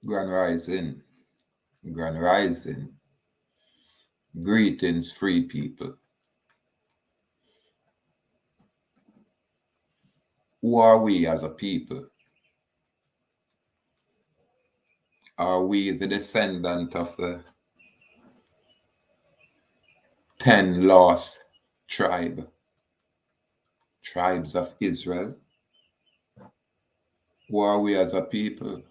Grand Rising, Grand Rising. Greetings, free people. Who are we as a people? Are we the descendant of the 10 lost tribes of Israel? Who are we as a people?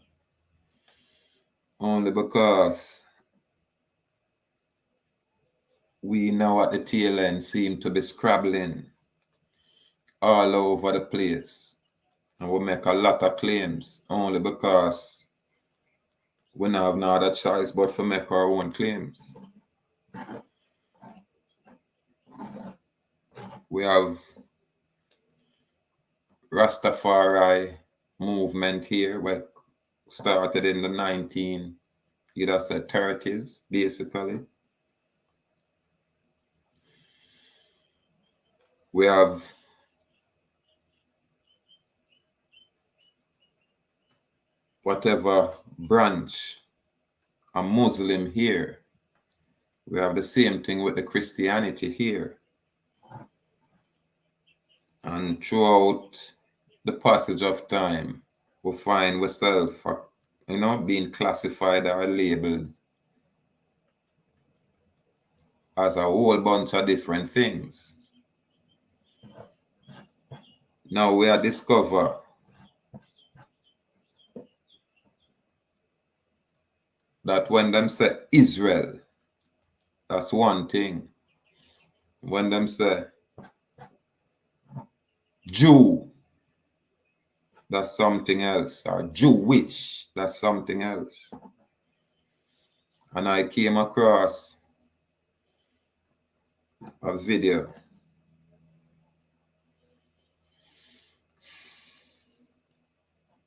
Only because we now at the tail end seem to be scrabbling all over the place. And we make a lot of claims only because we don't have no other choice but to make our own claims. We have Rastafari movement here, which started in the 1930s, basically. We have whatever branch a Muslim here. We have the same thing with the Christianity here. And throughout the passage of time, we find ourselves, being classified or labeled as a whole bunch of different things. Now we are discover that when them say Israel, that's one thing. When them say Jew, that's something else. Or Jewish, that's something else. And I came across a video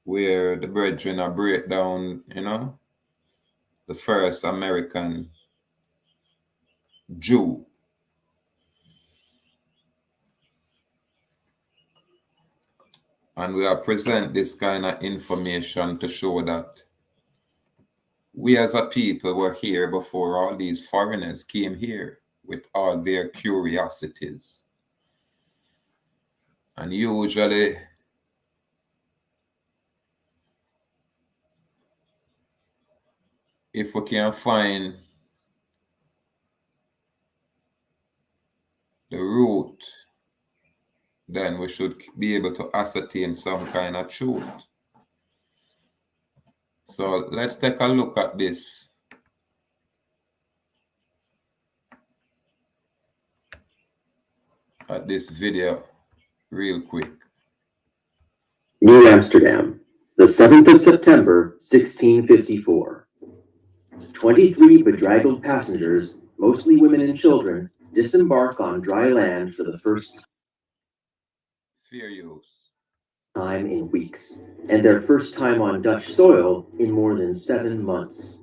where the brethren are break down, the first American Jew. And we are present this kind of information to show that we as a people were here before all these foreigners came here with all their curiosities. And usually if we can find the root, then we should be able to ascertain some kind of truth. So let's take a look at this. At this video real quick. New Amsterdam, the 7th of September, 1654. 23 bedraggled passengers, mostly women and children, disembark on dry land for the first time in weeks, and their first time on Dutch soil in more than 7 months.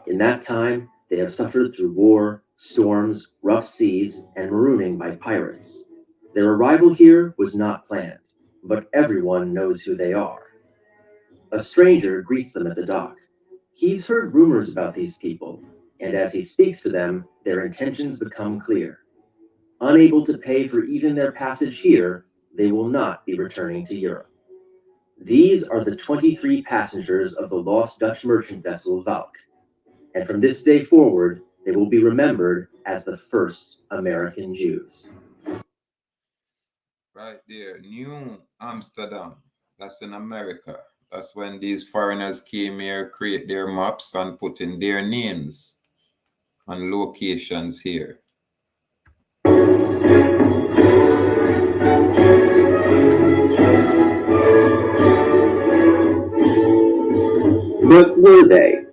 In that time, they have suffered through war, storms, rough seas, and marooning by pirates. Their arrival here was not planned, but everyone knows who they are. A stranger greets them at the dock. He's heard rumors about these people, and as he speaks to them, their intentions become clear. Unable to pay for even their passage here, they will not be returning to Europe. These are the 23 passengers of the lost Dutch merchant vessel Valk, and from this day forward, they will be remembered as the first American Jews. Right there, New Amsterdam, that's in America. That's when these foreigners came here, create their maps and put in their names and locations here. But were they?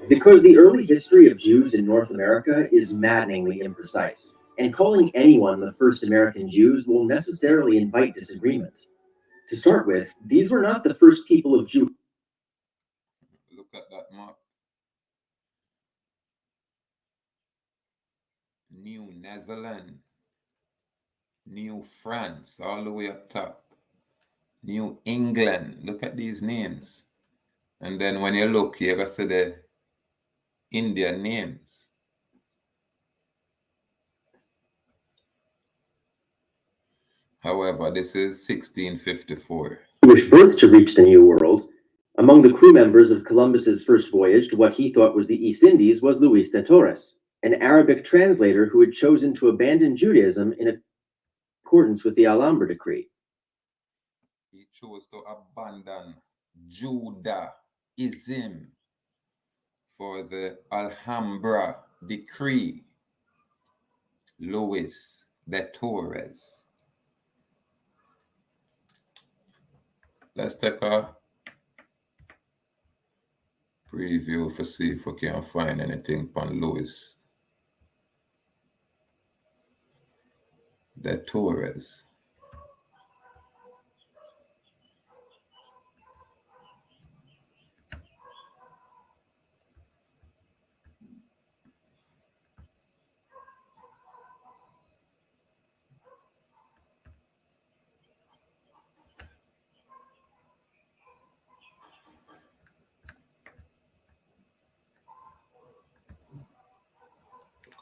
Because the early history of Jews in North America is maddeningly imprecise, and calling anyone the first American Jews will necessarily invite disagreement. To start with, these were not the first people of Jew. Look at that map. New Netherlands, New France, all the way up top. New England, look at these names. And then when you look, you're going to see the Indian names. However, this is 1654. Jewish birth to reach the New World. Among the crew members of Columbus's first voyage to what he thought was the East Indies was Luis de Torres, an Arabic translator who had chosen to abandon Judaism in accordance with the Alhambra decree. He chose to abandon Judaism for the Alhambra decree. Luis de Torres. Let's take a preview to see if we can find anything on Luis de Torres.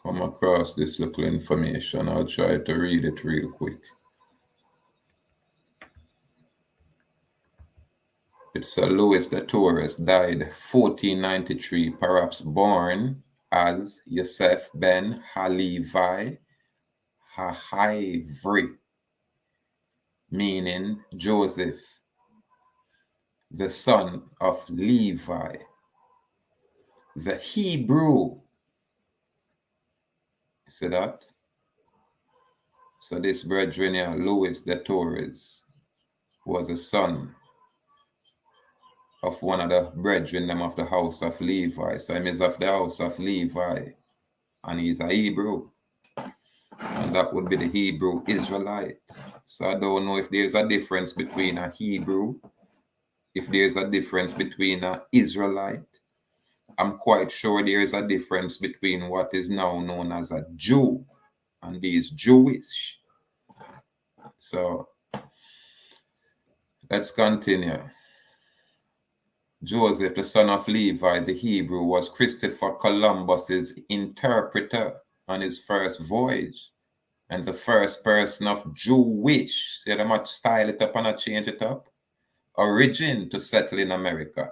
Come across this little information. I'll try to read it real quick. It's Luis de Torres, died 1493, perhaps born as Yosef ben Haivri, Haivri, meaning Joseph, the son of Levi. The Hebrew. See that? So this brethren here, Luis de Torres, was a son of one of the brethren them of the house of Levi. So he is of the house of Levi. And he's a Hebrew. And that would be the Hebrew Israelite. So I don't know if there's a difference between a Hebrew, if there's a difference between an Israelite. I'm quite sure there is a difference between what is now known as a Jew and these Jewish. So let's continue. Joseph, the son of Levi, the Hebrew, was Christopher Columbus's interpreter on his first voyage and the first person of Jewish, see how much style it up and I change it up, origin to settle in America.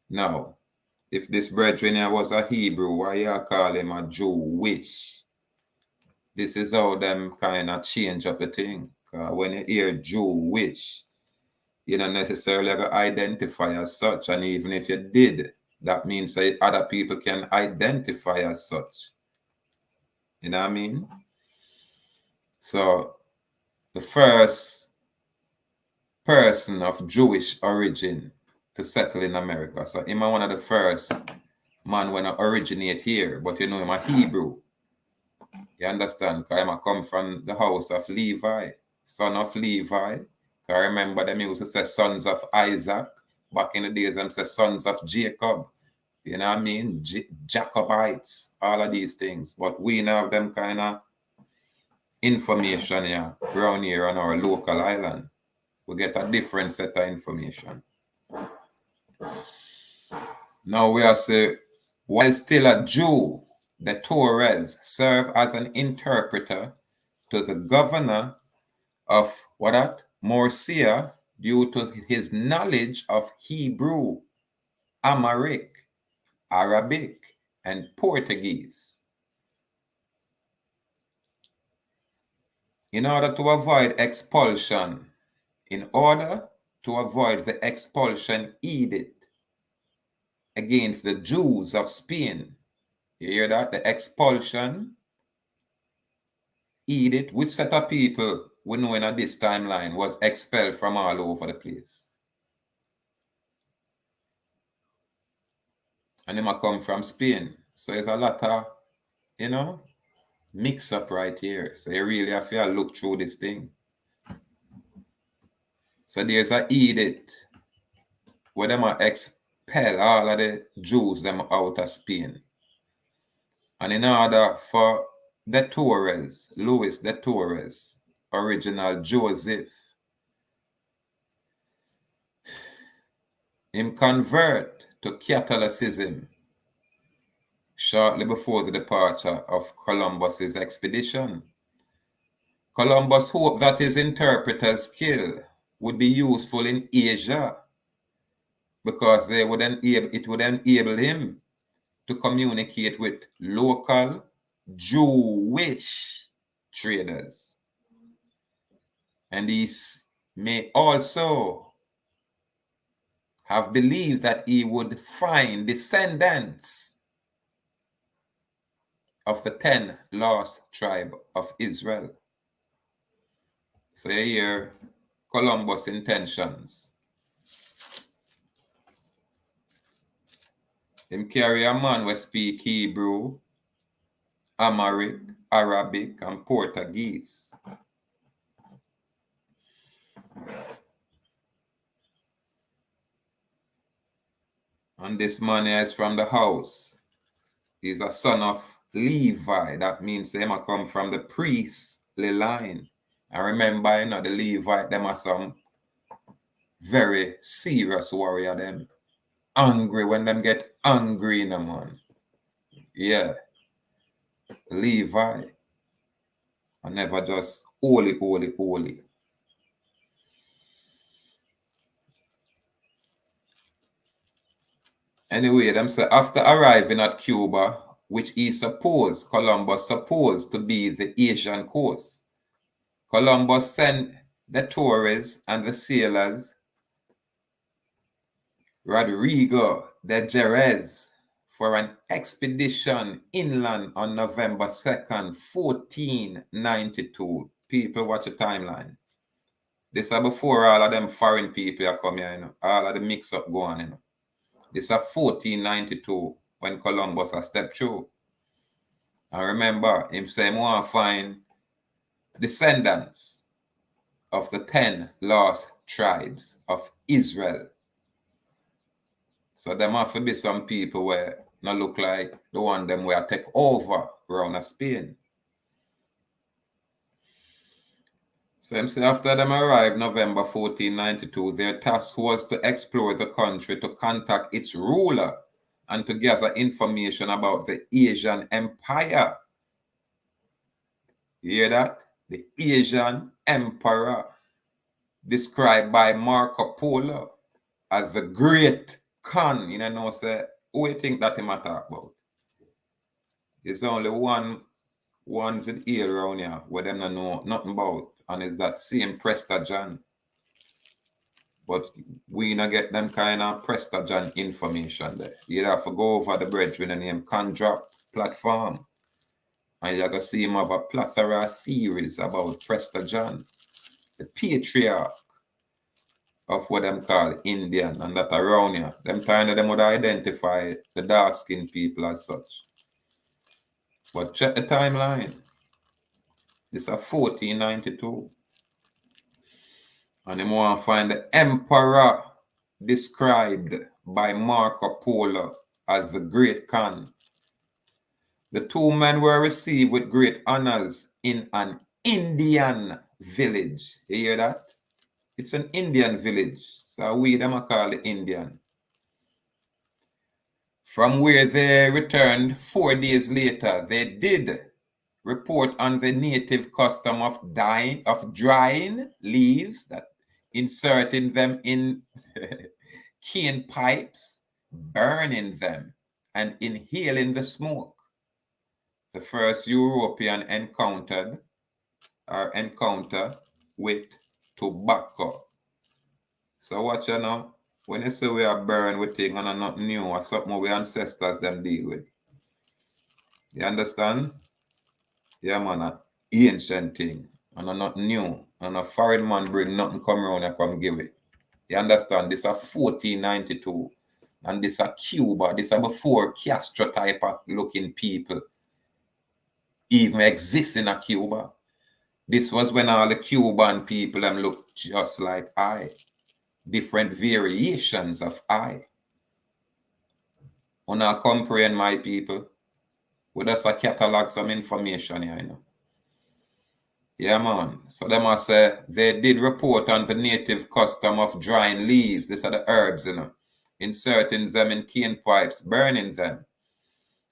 Now, if this brethren here was a Hebrew, why you call him a Jewish? This is how them kind of change up the thing. When you hear Jewish, you don't necessarily identify as such. And even if you did, that means that other people can identify as such. You know what I mean? So the first person of Jewish origin to settle in America. So him one of the first man when I originate here, but you know him a Hebrew. You understand? Because I come from the house of Levi, son of Levi. I remember them used to say sons of Isaac. Back in the days, them say sons of Jacob. You know what I mean? Jacobites, all of these things. But we now have them kind of information here, around here on our local island. We get a different set of information. Now we are saying, while still a Jew, the Torres served as an interpreter to the governor of Murcia due to his knowledge of Hebrew, Aramaic, Arabic, and Portuguese. In order to avoid expulsion, the expulsion edict against the Jews of Spain. You hear that? The expulsion edict, which set of people we know in this timeline was expelled from all over the place. And they come from Spain. So there's a lot of, mix up right here. So you really have to look through this thing. So there's an edict where they expel all of the Jews them out of Spain. And in order for the Torres, Luis de Torres, original Joseph, him convert to Catholicism shortly before the departure of Columbus's expedition. Columbus hoped that his interpreter's skill would be useful in Asia because it would enable him to communicate with local Jewish traders. And he may also have believed that he would find descendants of the 10 lost tribe of Israel. So you hear Columbus' intentions. Him carry a man who speak Hebrew, Amharic, Arabic, and Portuguese. And this man is from the house. He's a son of Levi. That means he might come from the priestly line. And remember, you know, the Levite, them are some very serious warrior, them. Angry when them get angry in a man. Yeah. Levi. And never just holy, holy, holy. Anyway, them say after arriving at Cuba, which Columbus supposed to be the Asian coast, Columbus sent the Torres and the sailors Rodrigo de Jerez for an expedition inland on November 2nd, 1492. People, watch the timeline. This is before all of them foreign people are coming here, you know. All of the mix-up going, you know. This is 1492 when Columbus has stepped through. And remember, him say he want to find descendants of the 10 lost tribes of Israel. So there have to be some people where not look like the one them where take over around Spain. So him say after them arrived November 1492, their task was to explore the country, to contact its ruler, and to gather information about the Asian Empire. You hear that? The Asian Emperor, described by Marco Polo as the Great Khan. You know, say, who you think that him a talk about? It's only one's in here around here where them don't know nothing about, and it's that same Prester John. But we not get them kind of Prester John information there. You have to go over the brethren and name Condrop platform, and you're going to see him have a plethora series about Prester John, the patriarch of what them call Indian, and that around here. Them kind of them would identify the dark-skinned people as such. But check the timeline. This is 1492. And they want to find the emperor described by Marco Polo as the Great Khan. The two men were received with great honors in an Indian village. You hear that? It's an Indian village. So we them are called the Indian. From where they returned 4 days later, they did report on the native custom of drying leaves, that inserting them in cane pipes, burning them, and inhaling the smoke. The first European encounter with tobacco. So watch you know, when you say we are burned with things and not new or something our ancestors them deal with. You understand? Yeah, man, an ancient thing and not new. And a foreign man bring nothing come around and come give it. You understand? This is 1492. And this is Cuba. This is before Castro type of looking people even exist in a Cuba. This was when all the Cuban people them look just like I. Different variations of I. When I comprehend my people, we just catalog some information here, you know. Yeah, man. So they must say they did report on the native custom of drying leaves. These are the herbs, you know. inserting them in cane pipes, burning them,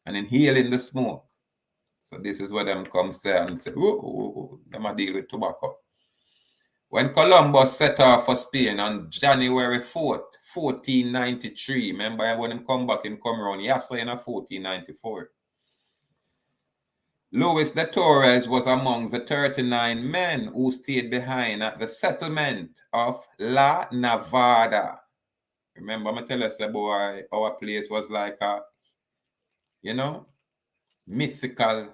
and inhaling the smoke. So this is what them come say and say, them a deal with tobacco. When Columbus set off for Spain on January 4th, 1493, remember when him come back, him come around, yes, in 1494. Luis de Torres was among the 39 men who stayed behind at the settlement of La Nevada. Remember, I tell us, boy, our place was like a, mythical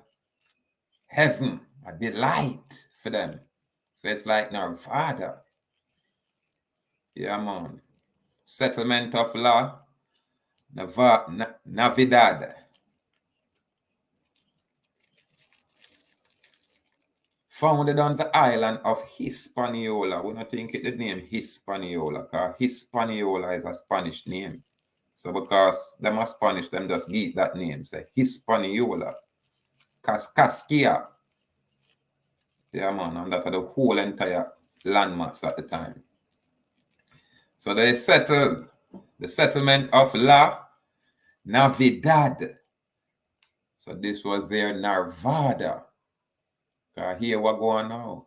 heaven, a delight for them. So it's like Nevada. Yeah, man. Settlement of La Navidad. Founded on the island of Hispaniola. We don't think it the name Hispaniola, because Hispaniola is a Spanish name. So because them are Spanish, them just give that name. Say Hispaniola. Casquia. Yeah, man, and that are the whole entire landmass at the time. So they settled the settlement of La Navidad. So this was their Nevada. Here we're going now.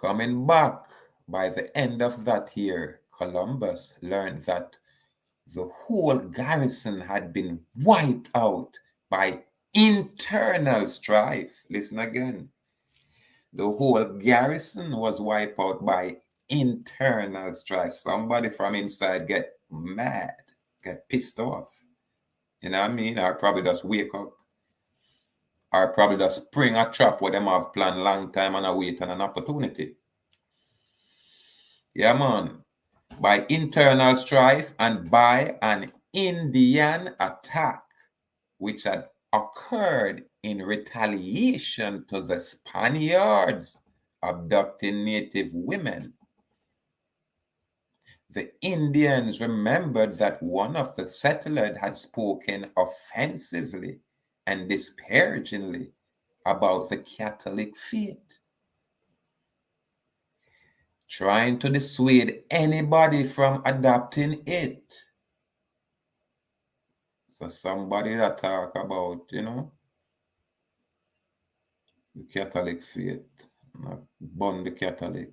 Coming back, by the end of that year, Columbus learned that the whole garrison had been wiped out by internal strife. Listen again. The whole garrison was wiped out by internal strife. Somebody from inside get mad, get pissed off. You know what I mean? Or probably just wake up. Or probably just spring a trap where them have planned long time and await an opportunity. Yeah, man. By internal strife and by an Indian attack, which had occurred in retaliation to the Spaniards abducting native women. The Indians remembered that one of the settlers had spoken offensively and disparagingly about the Catholic faith, trying to dissuade anybody from adopting it. So somebody that talk about, the Catholic faith, not born the Catholic.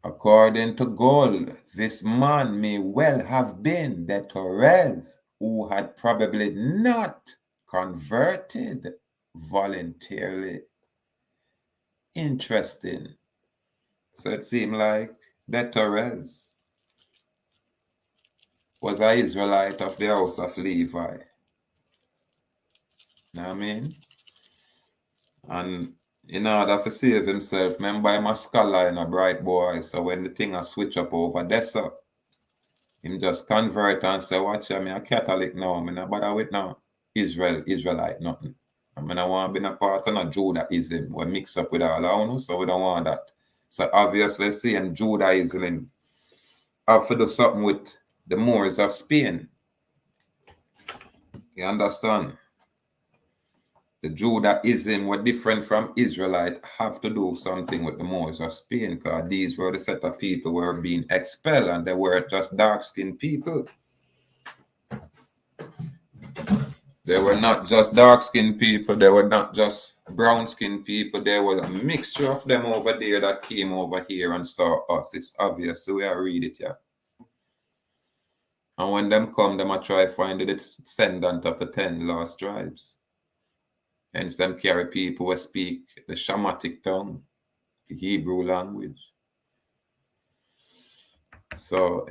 According to Gold, this man may well have been the Torres who had probably not converted voluntarily. Interesting. So it seemed like the Torres was an Israelite of the house of Levi. Know what I mean? And in order to save himself, remember I'm a scholar and a bright boy, so when the thing a switch up over there, so him just convert and say, watch, I'm a Catholic now, I'm not bother with now Israelite, nothing. I mean, I want to be a part of a Judaism, we mix up with all our own, so we don't want that. So obviously, seeing Judaism have to do something with the Moors of Spain. You understand? The Judaism were different from Israelite, have to do something with the Moors of Spain, because these were the set of people who were being expelled, and they were just dark-skinned people. They were not just dark-skinned people, they were not just brown-skinned people, there was a mixture of them over there that came over here and saw us. It's obvious, so we are read it, yeah. And when them come, them a try find the descendant of the 10 lost tribes. Hence them carry people who speak the Shamatic tongue, the Hebrew language. So,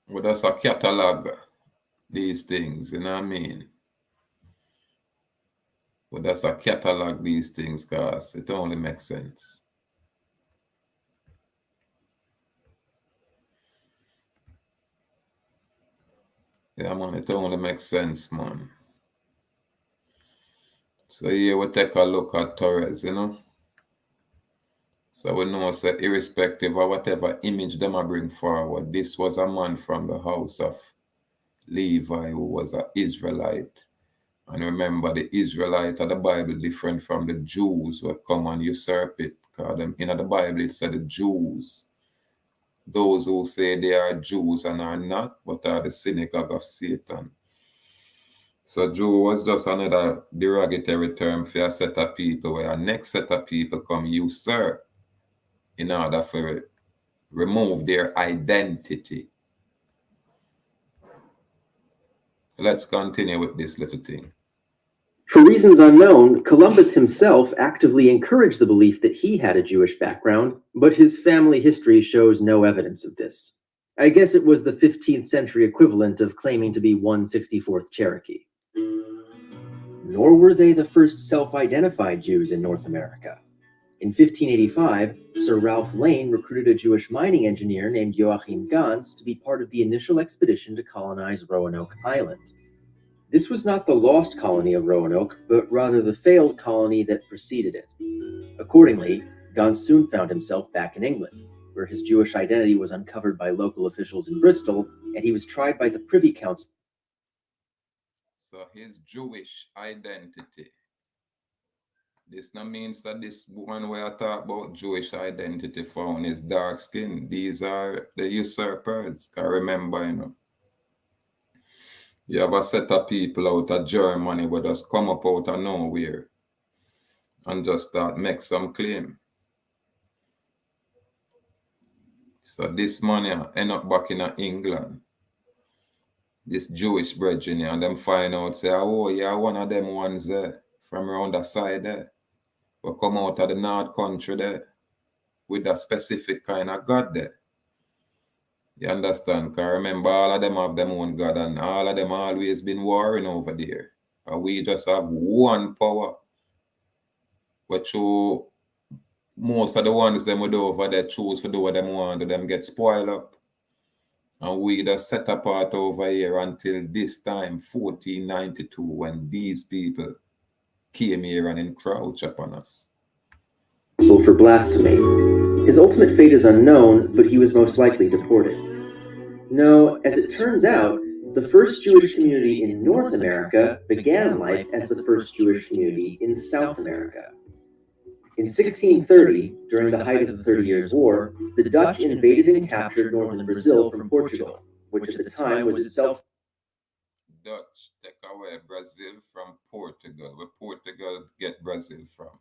we just a catalog these things, you know what I mean? We just a catalog these things because it only makes sense. Yeah, man, it only makes sense, man. So here we take a look at Torres, So we know that irrespective of whatever image them bring forward, this was a man from the house of Levi who was an Israelite And remember, the Israelite of the Bible different from the Jews who come and usurp it. Because them, in the Bible it said the Jews, those who say they are Jews and are not, but are the synagogue of Satan. So Jew was just another derogatory term for a set of people, where a next set of people come usurp in order to remove their identity. Let's continue with this little thing. For reasons unknown, Columbus himself actively encouraged the belief that he had a Jewish background, but his family history shows no evidence of this. I guess it was the 15th century equivalent of claiming to be 1/64th Cherokee. Nor were they the first self-identified Jews in North America. In 1585, Sir Ralph Lane recruited a Jewish mining engineer named Joachim Gans to be part of the initial expedition to colonize Roanoke Island. This was not the lost colony of Roanoke, but rather the failed colony that preceded it. Accordingly, Gans soon found himself back in England, where his Jewish identity was uncovered by local officials in Bristol, and he was tried by the Privy Council. So his Jewish identity. This no means that this one where I talk about Jewish identity found is dark skin. These are the usurpers. I remember, you have a set of people out of Germany who just come up out of nowhere and just start make some claim. So this money end up back in England. This Jewish brethren, and them find out, say, oh, yeah, one of them ones there from around the side there. We come out of the North Country there with a specific kind of God there. You understand? Because remember, all of them have them own God, and all of them always been warring over there. And we just have one power. But through most of the ones them we do over there choose to do what them want, them get spoiled up. And we just set apart over here until this time, 1492, when these people came here and encroached upon us. For blasphemy. His ultimate fate is unknown, but he was most likely deported. No, as it turns out, the first Jewish community in North America began life as the first Jewish community in South America. In 1630, during the height of the 30 Years' War, the Dutch invaded and captured northern Brazil from Portugal, which at the time was itself Dutch take away Brazil from Portugal, where Portugal get Brazil from.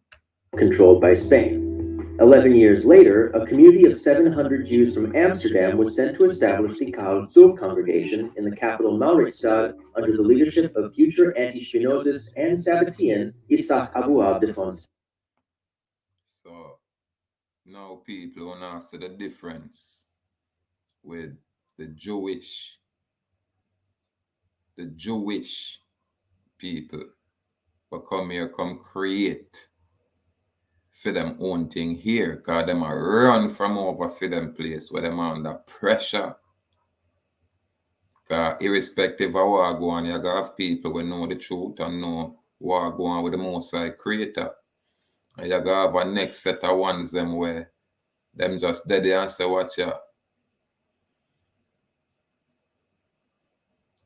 Controlled by Spain. 11 years later, a community of 700 Jews from Amsterdam was sent to establish the Kaal Zur congregation in the capital Mauritsstad under the leadership of future anti-Spinozist and Sabbatean Isaac Abu Abd Fonseca. So now people will now see the difference with the Jewish people who come here, come create for them own thing here, because them are run from over for them place where them are under pressure. Because irrespective of what go on, you gotta have people who know the truth and know what go on with the Most High Creator. And you gotta have a next set of ones them where them just dead there and say, watch ya.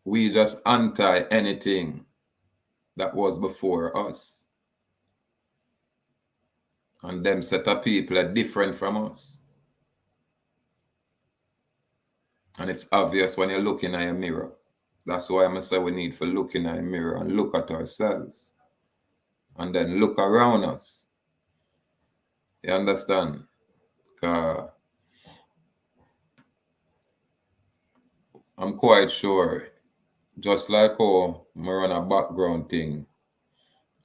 We just anti anything that was before us. And them set of people are different from us. And it's obvious when you're looking at a mirror. That's why I'm saying we need to look in a mirror and look at ourselves. And then look around us. You understand? I'm quite sure, just like how I run a background thing,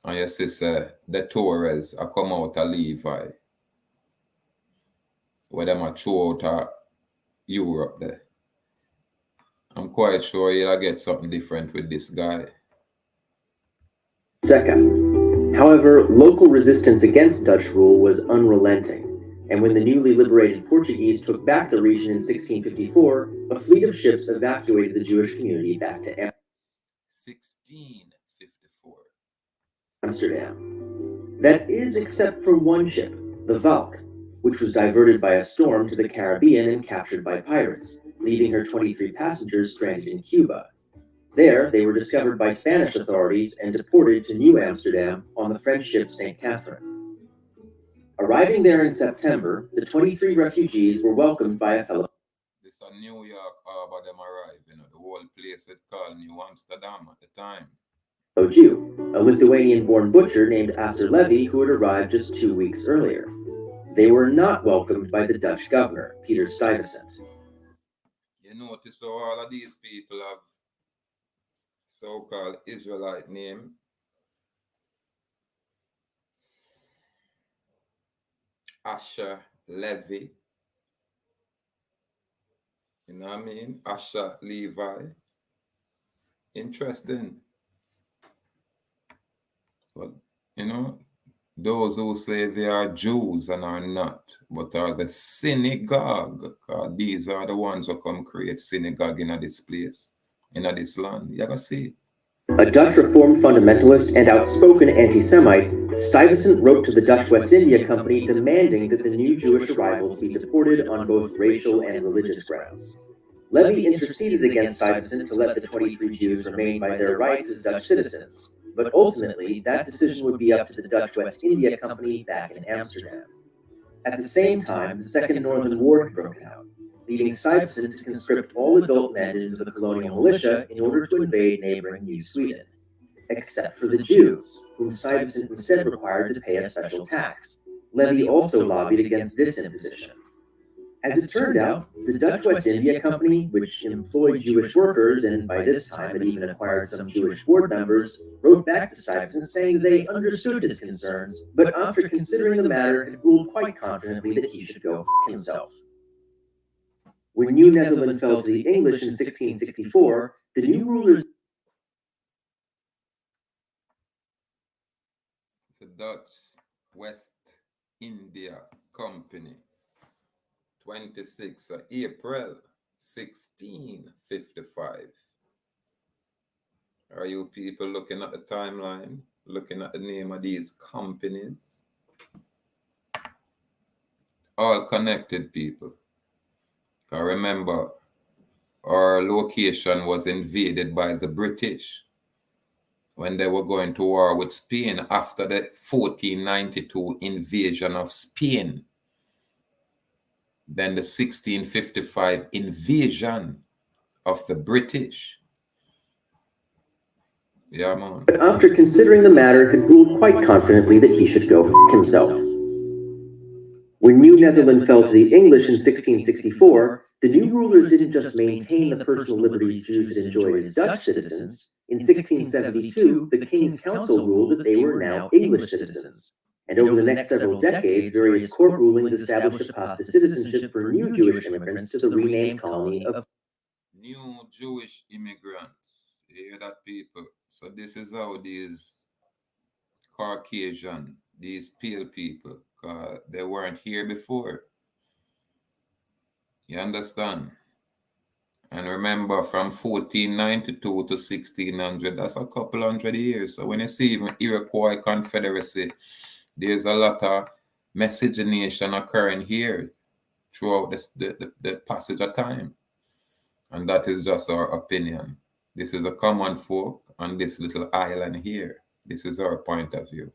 and your sister, the Torres, I come out of Levy, where them are throw out Europe there. I'm quite sure you'll get something different with this guy. However, local resistance against Dutch rule was unrelenting, and when the newly liberated Portuguese took back the region in 1654, a fleet of ships evacuated the Jewish community back to 1654. Amsterdam. That is, except for one ship, the Valk, which was diverted by a storm to the Caribbean and captured by pirates, leaving her 23 passengers stranded in Cuba. There, they were discovered by Spanish authorities and deported to New Amsterdam on the French ship St. Catherine. Arriving there in September, the 23 refugees were welcomed by a fellow. This is New York harbor them arrive, the whole place it called New Amsterdam at the time. A Jew, a Lithuanian-born butcher named Levy, who had arrived just 2 weeks earlier. They were not welcomed by the Dutch governor, Peter Stuyvesant. You notice how all of these people have so-called Israelite name. Asher Levy. You know what I mean? Asher Levi. Interesting. But, those who say they are Jews and are not, but are the synagogue, because these are the ones who come create synagogue in this place, in this land. You ever see it? A Dutch Reformed fundamentalist and outspoken anti-Semite, Stuyvesant wrote to the Dutch West India Company demanding that the new Jewish arrivals be deported on both racial and religious grounds. Levy interceded against Stuyvesant to let the 23 Jews remain by their rights as Dutch citizens, but ultimately that decision would be up to the Dutch West India Company back in Amsterdam. At the same time, the Second Northern War had broken out, leading Stuyvesant to conscript all adult men into the colonial militia in order to invade neighboring New Sweden, except for the Jews, whom Stuyvesant instead required to pay a special tax. Levy also lobbied against this imposition. As it turned out, the Dutch West India Company, which employed Jewish workers and by this time had even acquired some Jewish board members, wrote back to Stuyvesant saying they understood his concerns, but after considering the matter had ruled quite confidently that he should go f*** himself. When New Netherland fell to the English in 1664, the new rulers... The Dutch West India Company, 26 April 1655. Are you people looking at the timeline, looking at the name of these companies? All connected people. I remember our location was invaded by the British when they were going to war with Spain after the 1492 invasion of Spain. Then the 1655 invasion of the British. Yeah, man. But after considering the matter, had ruled quite confidently that he should go f*** himself. When New Netherland fell to the English in 1664, the new rulers didn't just maintain the personal liberties Jews had enjoyed as Dutch citizens. In 1672, the King's Council ruled that they were now English citizens. And over the next several decades, various court rulings established a path to citizenship for new Jewish immigrants to the renamed colony of... New Jewish immigrants. You hear that, people? So this is how these Caucasian, these pale people, they weren't here before. You understand? And remember, from 1492 to 1600, that's a couple hundred years. So when you see even Iroquois Confederacy, there's a lot of miscegenation occurring here throughout the passage of time. And that is just our opinion. This is a common folk on this little island here. This is our point of view.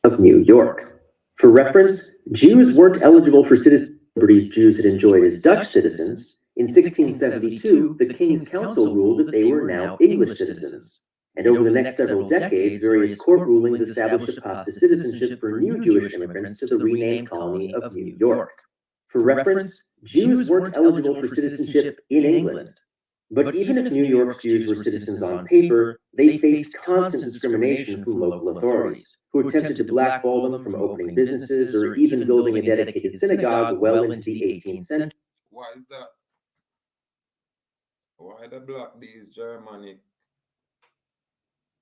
Of New York. For reference, Jews weren't eligible for citizenship liberties Jews had enjoyed as Dutch citizens. In 1672, the King's Council ruled that they were now English citizens. And over the next several decades, various court rulings established a path to citizenship for new Jewish immigrants to the renamed colony of New York. For reference, Jews weren't eligible for citizenship in England. But even if New York's Jews were citizens on paper, they faced constant discrimination from local authorities, who attempted to blackball them from opening businesses or even building a dedicated synagogue well into the 18th century. Why is that? Why the black, these Germanic,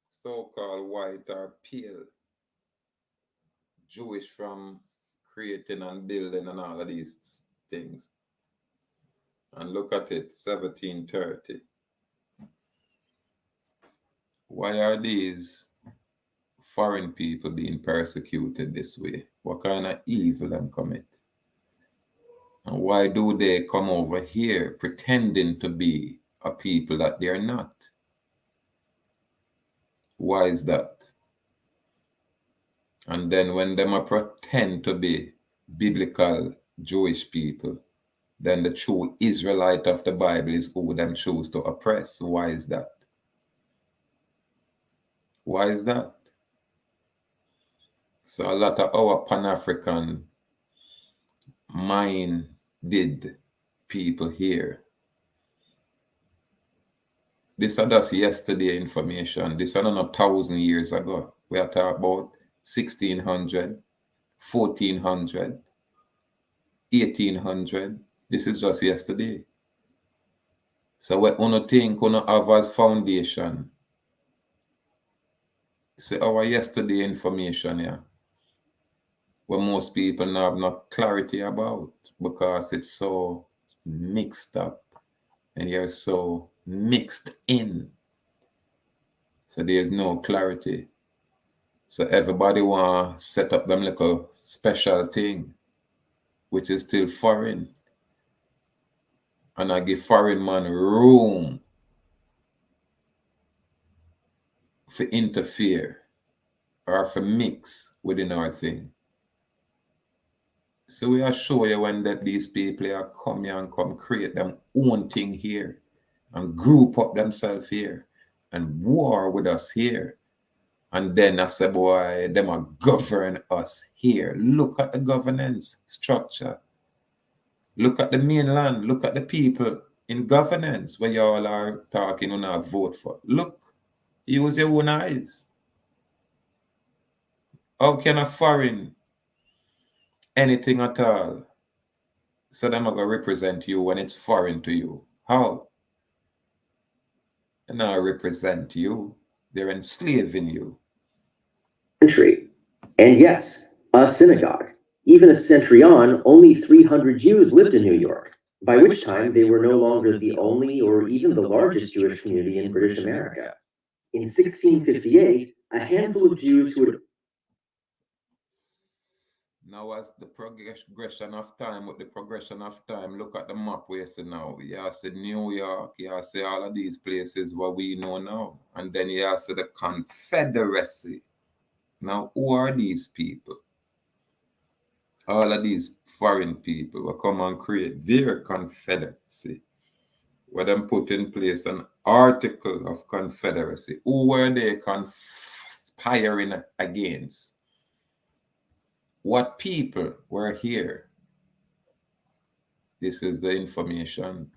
so-called white or pale Jewish from creating and building and all of these things? And look at it, 1730. Why are these foreign people being persecuted this way? What kind of evil them commit? And why do they come over here pretending to be a people that they're not? Why is that? And then when them pretend to be biblical Jewish people, then the true Israelite of the Bible is who them choose to oppress. Why is that? Why is that? So a lot of our Pan-African minded people here, this is just yesterday information. This is not 1,000 years ago. We are talking about 1600, 1400, 1800. This is just yesterday. So what uno think uno have as foundation? So our yesterday information, yeah, what most people now have no clarity about because it's so mixed up and you're so mixed in. So there's no clarity. So everybody want to set up them like a special thing, which is still foreign. And I give foreign man room for interfere or for mix within our thing. So we are sure you when that these people are come here and come create them own thing here and group up themselves here and war with us here. And then I say, boy, them are govern us here. Look at the governance structure. Look at the mainland. Look at the people in governance where you all are talking and not vote for. Look, use your own eyes. How can a foreign anything at all? So them are going to represent you when it's foreign to you. How? They're not represent you. They're enslaving you. Century. And yes, a synagogue. Even a century on, only 300 Jews lived in New York, by which time they were no longer the only or even the largest Jewish community in British America. In 1658, a handful of Jews who had... Now as the progression of time, with the progression of time, look at the map where you see now. You see New York, you see all of these places what we know now. And then you see the Confederacy. Now, who are these people? All of these foreign people will come and create their confederacy, where them put in place an article of confederacy. Who were they conspiring against? What people were here? This is the information.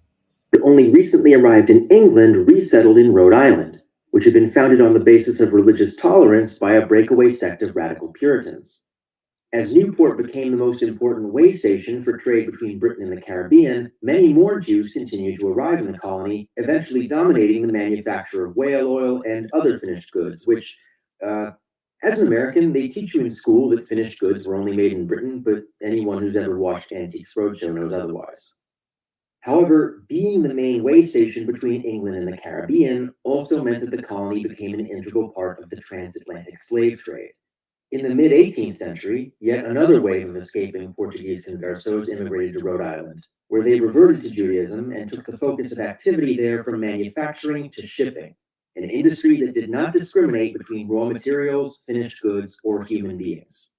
Only recently arrived in England, resettled in Rhode Island, which had been founded on the basis of religious tolerance by a breakaway sect of radical Puritans. As Newport became the most important way station for trade between Britain and the Caribbean, many more Jews continued to arrive in the colony, eventually dominating the manufacture of whale oil and other finished goods, which, as an American, they teach you in school that finished goods were only made in Britain, but anyone who's ever watched Antiques Roadshow knows otherwise. However, being the main way station between England and the Caribbean also meant that the colony became an integral part of the transatlantic slave trade. In the mid-18th century, yet another wave of escaping Portuguese conversos immigrated to Rhode Island, where they reverted to Judaism and took the focus of activity there from manufacturing to shipping, an industry that did not discriminate between raw materials, finished goods, or human beings.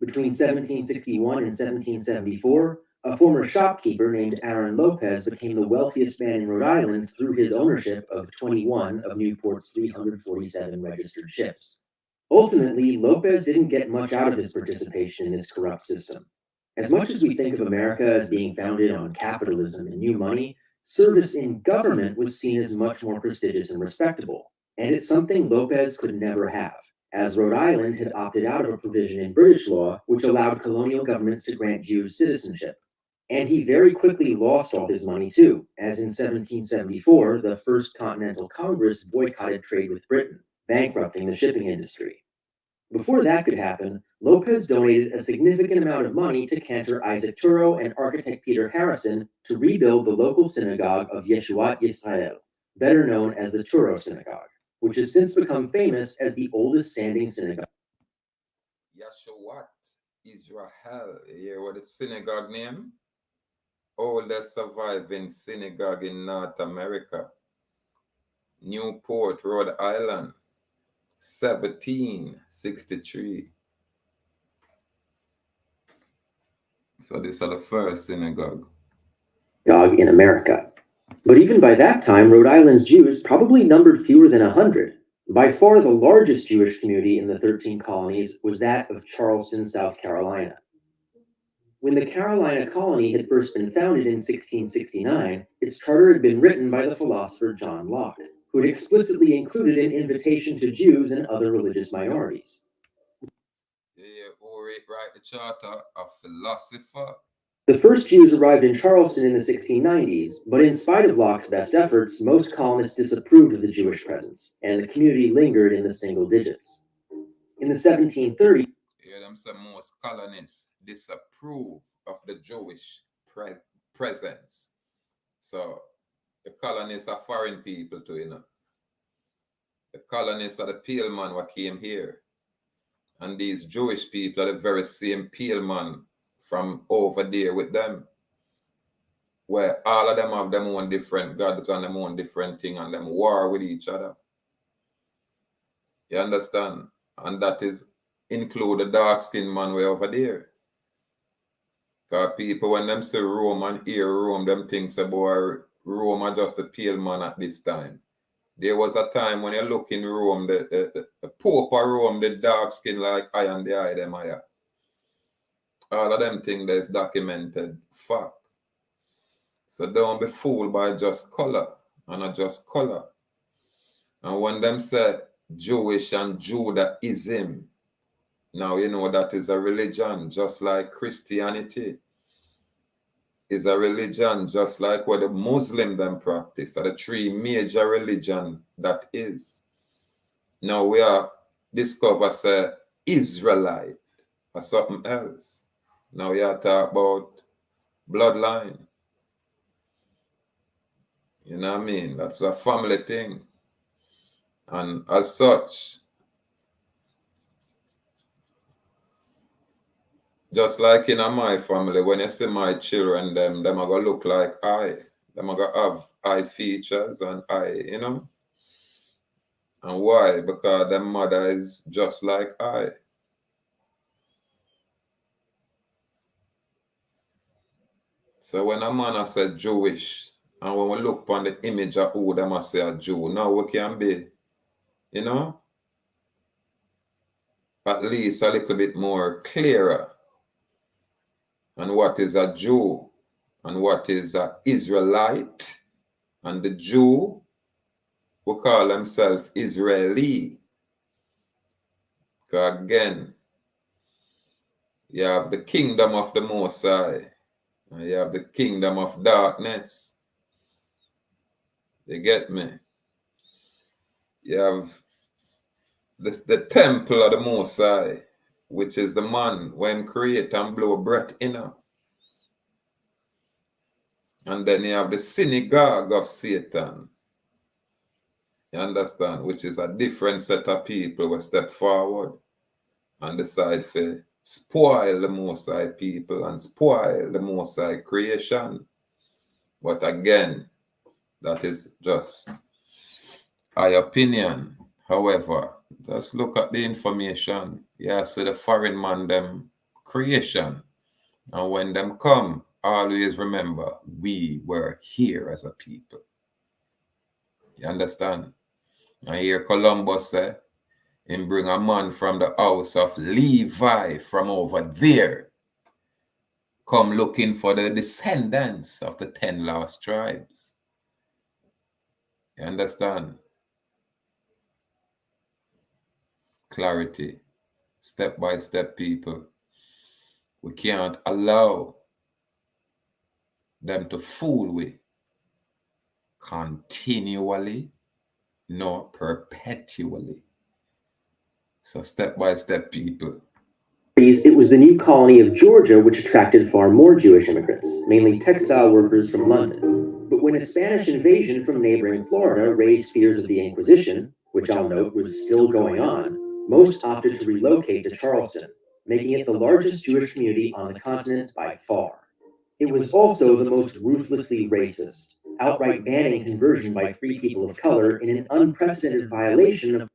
Between 1761 and 1774, a former shopkeeper named Aaron Lopez became the wealthiest man in Rhode Island through his ownership of 21 of Newport's 347 registered ships. Ultimately, Lopez didn't get much out of his participation in this corrupt system. As much as we think of America as being founded on capitalism and new money, service in government was seen as much more prestigious and respectable, and it's something Lopez could never have, as Rhode Island had opted out of a provision in British law which allowed colonial governments to grant Jews citizenship. And he very quickly lost all his money too, as in 1774, the First Continental Congress boycotted trade with Britain, bankrupting the shipping industry. Before that could happen, Lopez donated a significant amount of money to cantor Isaac Turo and architect Peter Harrison to rebuild the local synagogue of Yeshuat Yisrael, better known as the Turo Synagogue, which has since become famous as the oldest standing synagogue. Yeshuat Israel. You hear what its synagogue name? Oldest surviving synagogue in North America. Newport, Rhode Island. 1763. So this is the first synagogue in America. But even by that time, Rhode Island's Jews probably numbered fewer than 100. By far the largest Jewish community in the 13 colonies was that of Charleston, South Carolina. When the Carolina colony had first been founded in 1669, its charter had been written by the philosopher John Locke, who had explicitly included an invitation to Jews and other religious minorities. Who write the charter? A philosopher. The first Jews arrived in Charleston in the 1690s, but in spite of Locke's best efforts, most colonists disapproved of the Jewish presence, and the community lingered in the single digits. In the 1730s, most colonists disapprove of the Jewish presence. So the colonists are foreign people too, you know. The colonists are the pale man who came here. And these Jewish people are the very same pale man from over there with them. Where all of them have their own different gods and their own different thing and them war with each other. You understand? And that is include the dark-skinned man way over there. Because people, when them say Rome and hear Rome, them think about Rome are just a pale man at this time. There was a time when you look in Rome, the Pope of Rome, the dark skin like I and the eye, them eye. All of them things that's documented fact. So don't be fooled by just color and not just color. And when them say Jewish and Judaism, now you know that is a religion, just like Christianity is a religion, just like what the Muslim them practice, are the three major religion that is. Now we are discover say Israelite or something else. Now we are talk about bloodline. You know what I mean? That's a family thing. And as such, just like in my family, when you see my children, them are going to look like I. Them are going to have eye features and eye, you know? And why? Because their mother is just like I. So when a man has said Jewish, and when we look upon the image of who them say a Jew, now we can be, you know, at least a little bit more clearer on what is a Jew and what is an Israelite. And the Jew will call himself Israeli. Because again, you have the kingdom of the Most High, and you have the kingdom of darkness. You get me? You have the temple of the Most High, which is the man when create and blow breath in her. And then you have the synagogue of Satan. You understand? Which is a different set of people who step forward and decide to spoil the Most High people and spoil the Most High creation. But again, that is just my opinion. However, just look at the information. Yeah, see the foreign man, them creation. And when them come, always remember, we were here as a people. You understand? And here Columbus said, and bring a man from the house of Levy from over there. Come looking for the descendants of the 10 lost tribes. You understand? Clarity. Step by step, people. We can't allow them to fool we continually nor perpetually. So step by step, people. It was the new colony of Georgia which attracted far more Jewish immigrants, mainly textile workers from London. But when a Spanish invasion from neighboring Florida raised fears of the Inquisition, which I'll note was still going on, most opted to relocate to Charleston, making it the largest Jewish community on the continent by far. It was also the most ruthlessly racist, outright banning conversion by free people of color in an unprecedented violation of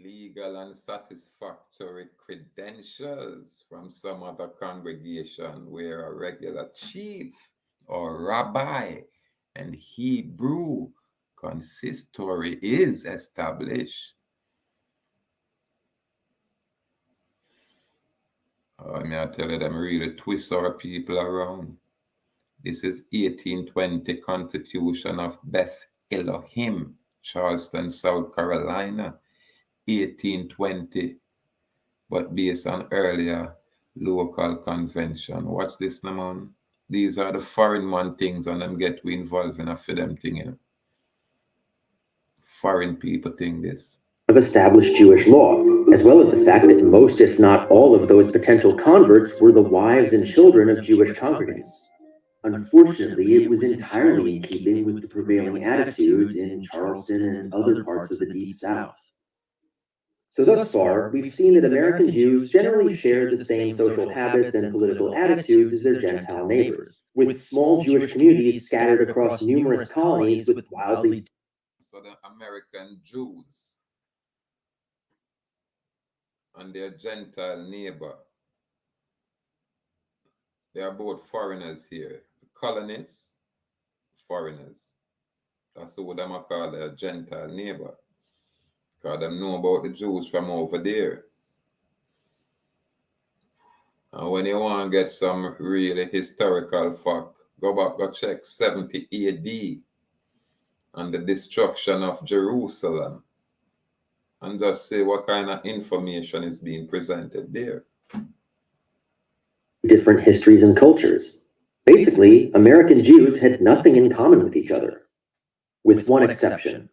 legal and satisfactory credentials from some other congregation where a regular chief or rabbi and Hebrew consistory is established. I mean, I tell you, them really twist our people around. This is 1820 Constitution of Beth Elohim, Charleston, South Carolina, 1820, but based on earlier local convention. Watch this, now, man. These are the foreign man things, and them get we involved in a for them thing, you know. Foreign people think this. Of established Jewish law, as well as the fact that most, if not all, of those potential converts were the wives and children of Jewish congregants. Unfortunately, it was entirely in keeping with the prevailing attitudes in Charleston and other parts of the Deep South. So thus far, we've seen that American Jews generally shared the same social habits and political attitudes as their Gentile neighbors, with small Jewish communities scattered across numerous colonies with wildly... So the American Jews and their Gentile neighbor, they are both foreigners here. The colonies, foreigners. That's what them are called their Gentile neighbor. Because them know about the Jews from over there. And when you want to get some really historical fact, go back, go check 70 AD and the destruction of Jerusalem. And just say what kind of information is being presented there. Different histories and cultures. Basically, American Jews had nothing in common with each other, with one exception.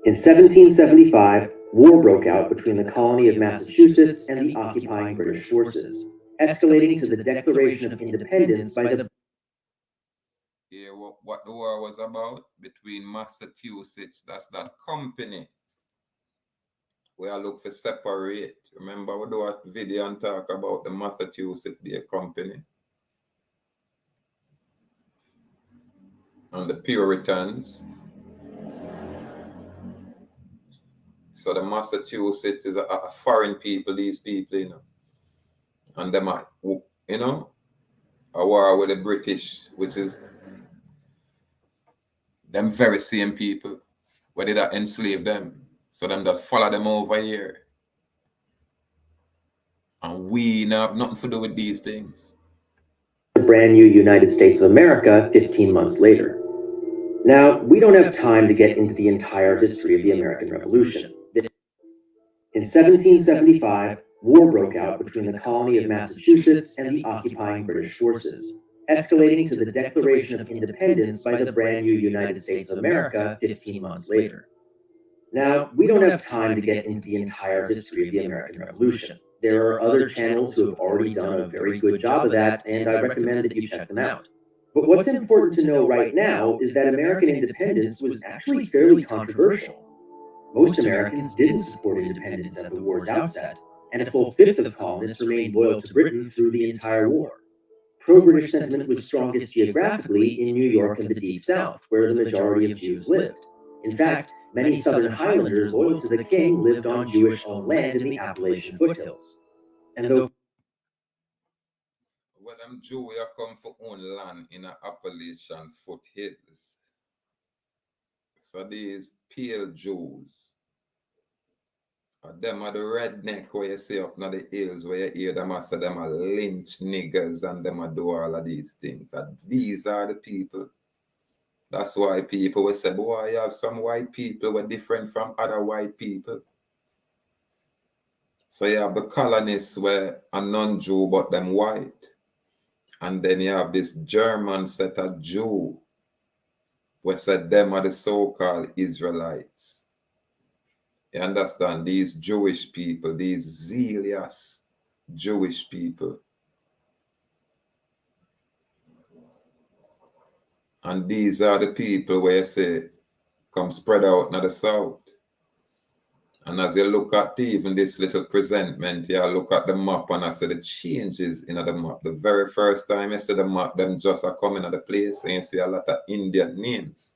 In 1775, war broke out between the colony of Massachusetts and the occupying British forces, escalating to the Declaration of Independence by the... Yeah, what the war was about between Massachusetts, that's that company where I look for separate. Remember we do a video and talk about the Massachusetts Bay Company and the Puritans. So the Massachusetts is a foreign people, these people, you know. And them are, you know, a war with the British, which is them very same people where they that enslave them. So them just follow them over here. And we now have nothing to do with these things. The brand new United States of America 15 months later. Now, we don't have time to get into the entire history of the American Revolution. In 1775, war broke out between the colony of Massachusetts and the occupying British forces, escalating to the Declaration of Independence by the brand new United States of America 15 months later. Now, we don't have time to get into the entire history of the American Revolution. There are other channels who have already done a very good job of that, and I recommend that you check them out. But what's important to know right now is that American independence was actually fairly controversial. Most Americans didn't support independence at the war's outset, and a full fifth of colonists remained loyal to Britain through the entire war. Pro-British sentiment was strongest geographically in New York and the Deep South, where the majority of Jews lived. In fact, many Southern Highlanders loyal to the king lived on Jewish-owned land in the Appalachian foothills. And though Well, them Jews come for own land in the Appalachian foothills. So these pale Jews, them are the redneck where you see up in the hills where you hear them say them are lynch niggers and them are do all of these things. And these are the people. That's why people will say, boy, you have some white people who are different from other white people. So you have the colonists where a non-Jew but them white. And then you have this German set of Jew where said them are the so-called Israelites. You understand? These Jewish people, these zealous Jewish people. And these are the people where you say, come spread out in the south. And as you look at even this little presentment, you look at the map and I see the changes in the map. The very first time you see the map, them just are coming at the place and you see a lot of Indian names.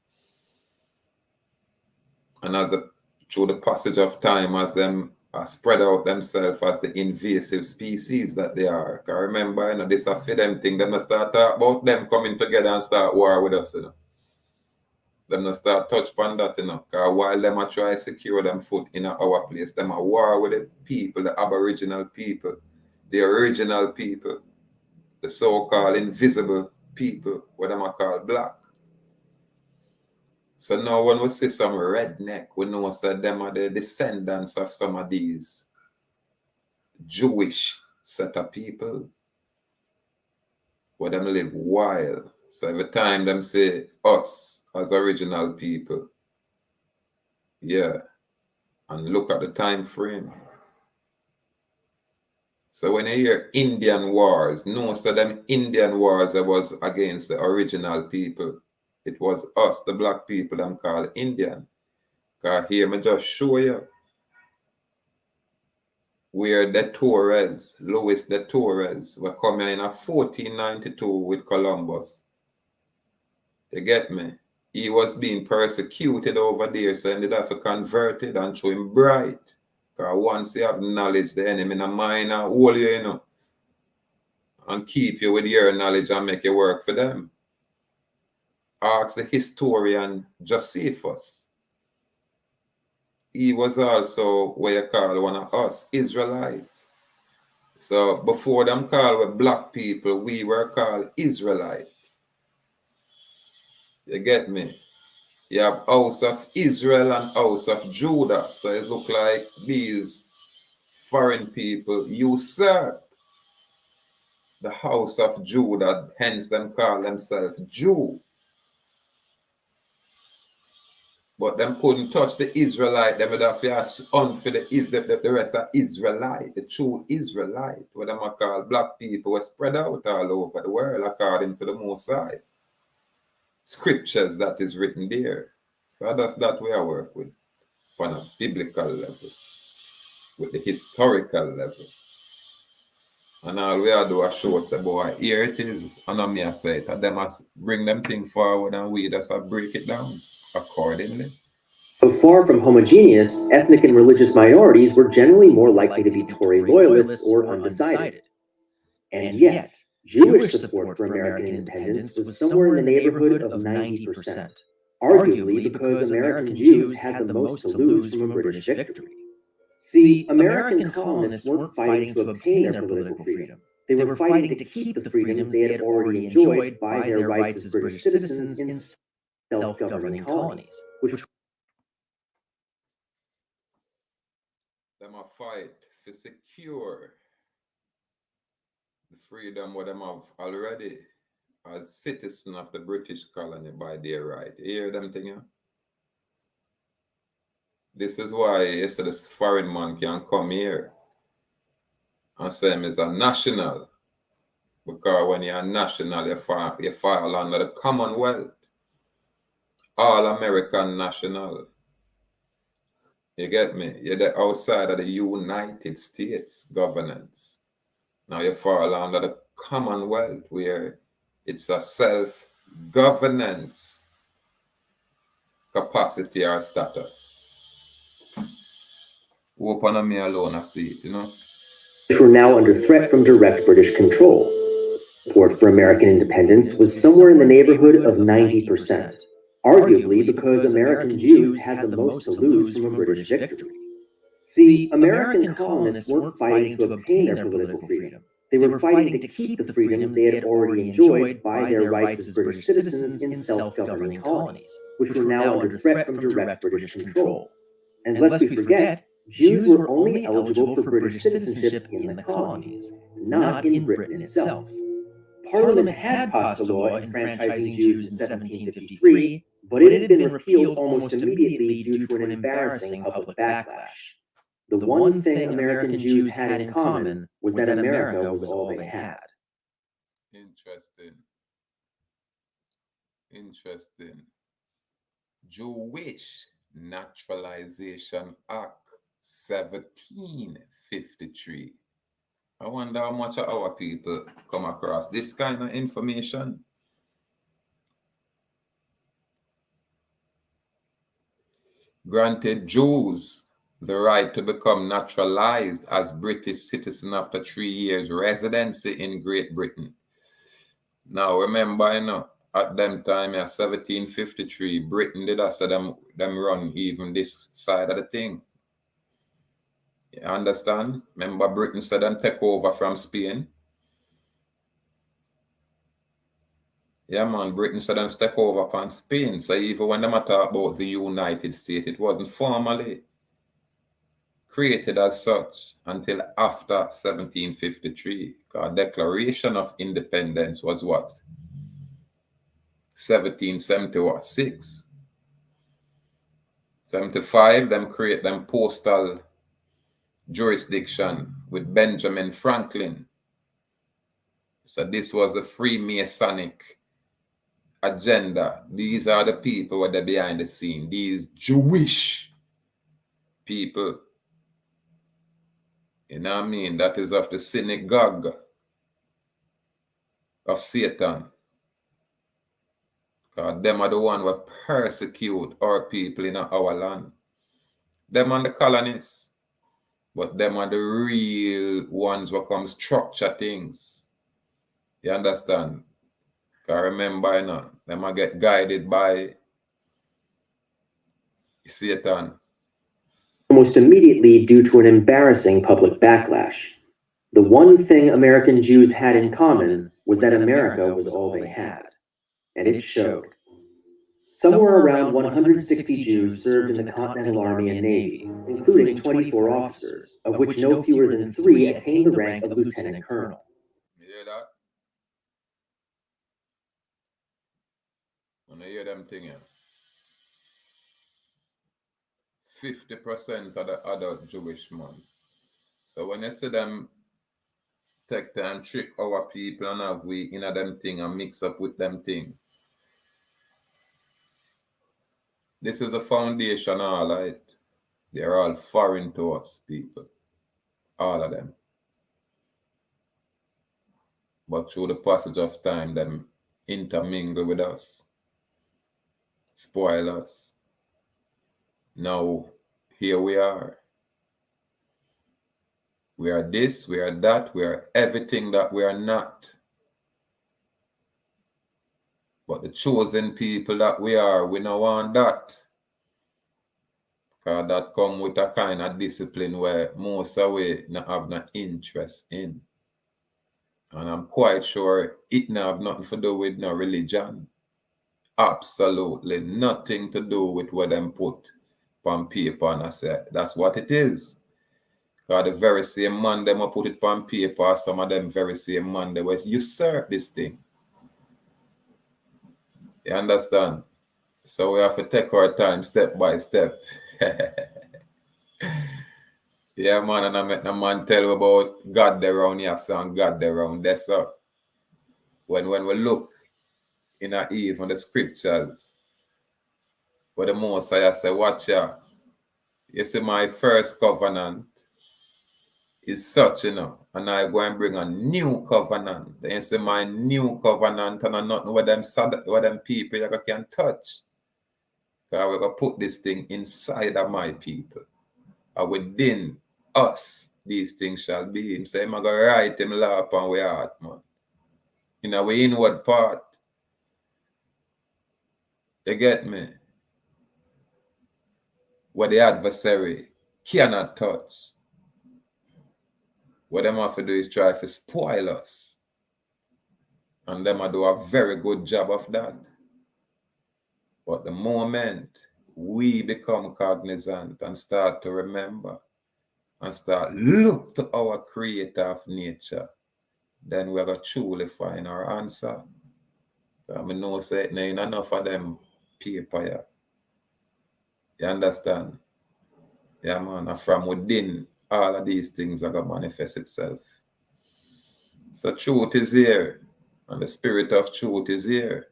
And as through the passage of time as them spread out themselves as the invasive species that they are. I remember, you know, this a for them thing. Them not start talk about them coming together and start war with us, you know. Them not start touch upon that, you know. Because while them are try to secure them foot in our place, them are war with the people, the aboriginal people, the original people, the so-called invisible people, what them are called black. So now when we see some redneck, we know that them are the descendants of some of these Jewish set of people where them live wild. So every time them say us as original people, yeah, and look at the time frame. So when you hear Indian wars, no, so them Indian wars that was against the original people. It was us, the black people, them called Indian. Because here me just show you where the Torres, Louis de Torres, were coming in 1492 with Columbus. You get me? He was being persecuted over there, so he ended up converted and show him bright. Because once you have knowledge, the enemy in a mind and hold you, you know, and keep you with your knowledge and make you work for them. Ask the historian Josephus. He was also what you call one of us, Israelite. So before them called we black people, we were called Israelite. You get me? You have house of Israel and house of Judah. So it look like these foreign people usurp the house of Judah, hence them call themselves Jew. But them couldn't touch the Israelite. Them would have to hunt for the rest of Israelite, the true Israelite, what them are called black people, were spread out all over the world according to the Most High scriptures that is written there. So that's that way I work with on a biblical level, with the historical level. And all we are do a show say, boy, here it is, and I may say it, and them must bring them thing forward and we just break it down accordingly. So far from homogeneous, ethnic and religious minorities were generally more likely to be Tory loyalists or undecided. And yet, Jewish support for American independence was somewhere in the neighborhood of 90%, arguably because American Jews had the most to lose from a British victory. See, American colonists weren't fighting to obtain their political freedom. They were fighting to keep the freedoms they had already enjoyed by their rights as British citizens in self-governing colonies, which them a fight to secure the freedom what them have already as citizen of the British colony by their right. You hear them thing, yeah? This is why yesterday this foreign man can come here and say him is a national. Because when you're a national, you fall under the Commonwealth. All American national. You get me? You're the outside of the United States governance. Now you fall under the Commonwealth where it's a self-governance capacity or status. Open on me alone, I see it, you know. Which were now under threat from direct British control. Support for American independence was somewhere in the neighborhood of 90%, arguably because American Jews had the most to lose from a British victory. See, American colonists weren't fighting to obtain their political freedom. They were fighting to keep the freedoms they had already enjoyed by their rights as British citizens in self-governing colonies, which were now under threat from direct British control. And lest we forget, Jews were only eligible for British citizenship in the colonies, not in Britain itself. Parliament had passed a law enfranchising Jews in 1753, but it had been repealed almost immediately due to an embarrassing public backlash. The one thing American Jews had in common was that America was all they had. Interesting. Jewish Naturalization Act 1753. I wonder how much of our people come across this kind of information. granted Jews the right to become naturalized as British citizens after 3 years residency in Great Britain. Now remember, at them time, 1753, Britain did us them run even this side of the thing. You understand? Remember, Britain said them take over from Spain. Yeah, man, Britain said them take over from Spain. So even when they talk about the United States, it wasn't formally created as such until after 1753. Because Declaration of Independence was what? 1776. 75, them create them postal jurisdiction with Benjamin Franklin. So this was the Freemasonic agenda. These are the people who are behind the scene. These Jewish people. You know what I mean? That is of the synagogue of Satan. Because them are the one who persecute our people in our land. Them are the colonies. But them are the real ones who come structure things. You understand? Because remember, them are get guided by Satan. Almost immediately due to an embarrassing public backlash. The one thing American Jews had in common was that America was all they had. And it showed. Somewhere around 160 Jews served in the Continental Army and Navy, including 24 officers, of which no fewer than 3 attained the rank of lieutenant colonel. You hear that? When you hear them thing, 50% of the other Jewish man. So when you see them take time trick our people and have we in them thing and mix up with them thing. This is a foundation, all right. They're all foreign to us, people. All of them. But through the passage of time, them intermingle with us. Spoil us. Now, here we are. We are this, we are that, we are everything that we are not. But the chosen people that we are, we don't want that. Because that come with a kind of discipline where most of we not have no interest in. And I'm quite sure it not have nothing to do with no religion. Absolutely nothing to do with what them put on paper and I say, that's what it is. Because the very same man them put it on paper, some of them very same man they will usurp this thing. You understand? So we have to take our time step by step. Yeah, man, and I met the man tell you about God there around here, son, God there around there, so when we look in even the scriptures, where the Most High say, watch ya, you see my first covenant is such, and I go and bring a new covenant. Then you see my new covenant, and I'm not what them people you can touch. Because we're going to put this thing inside of my people. And within us, these things shall be. Him say, I'm going to write him law upon our heart, man. In our inward part. You get me? What the adversary cannot touch. What them have to do is try to spoil us. And them do a very good job of that. But the moment we become cognizant and start to remember and start look to our creator of nature, then we're going to truly find our answer. I know say it ain't enough of them paper here. You understand? Yeah, man. And from within, all of these things are going to manifest itself. So truth is here. And the spirit of truth is here.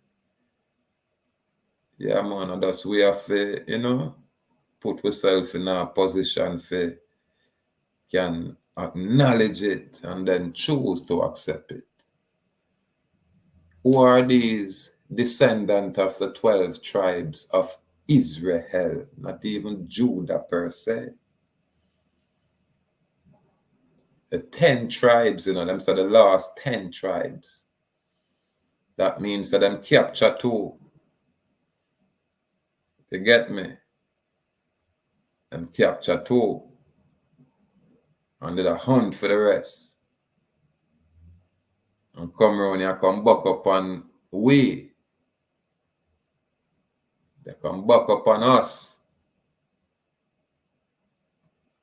Yeah, man. And thus we have to, put ourselves in a position for can acknowledge it and then choose to accept it. Who are these descendants of the 12 tribes of Israel, not even Judah per se. The 10 tribes, them so the last 10 tribes. That means that them capture 2. You get me? Them capture 2. And did a hunt for the rest. And come around here, come back up on we. They come back up on us.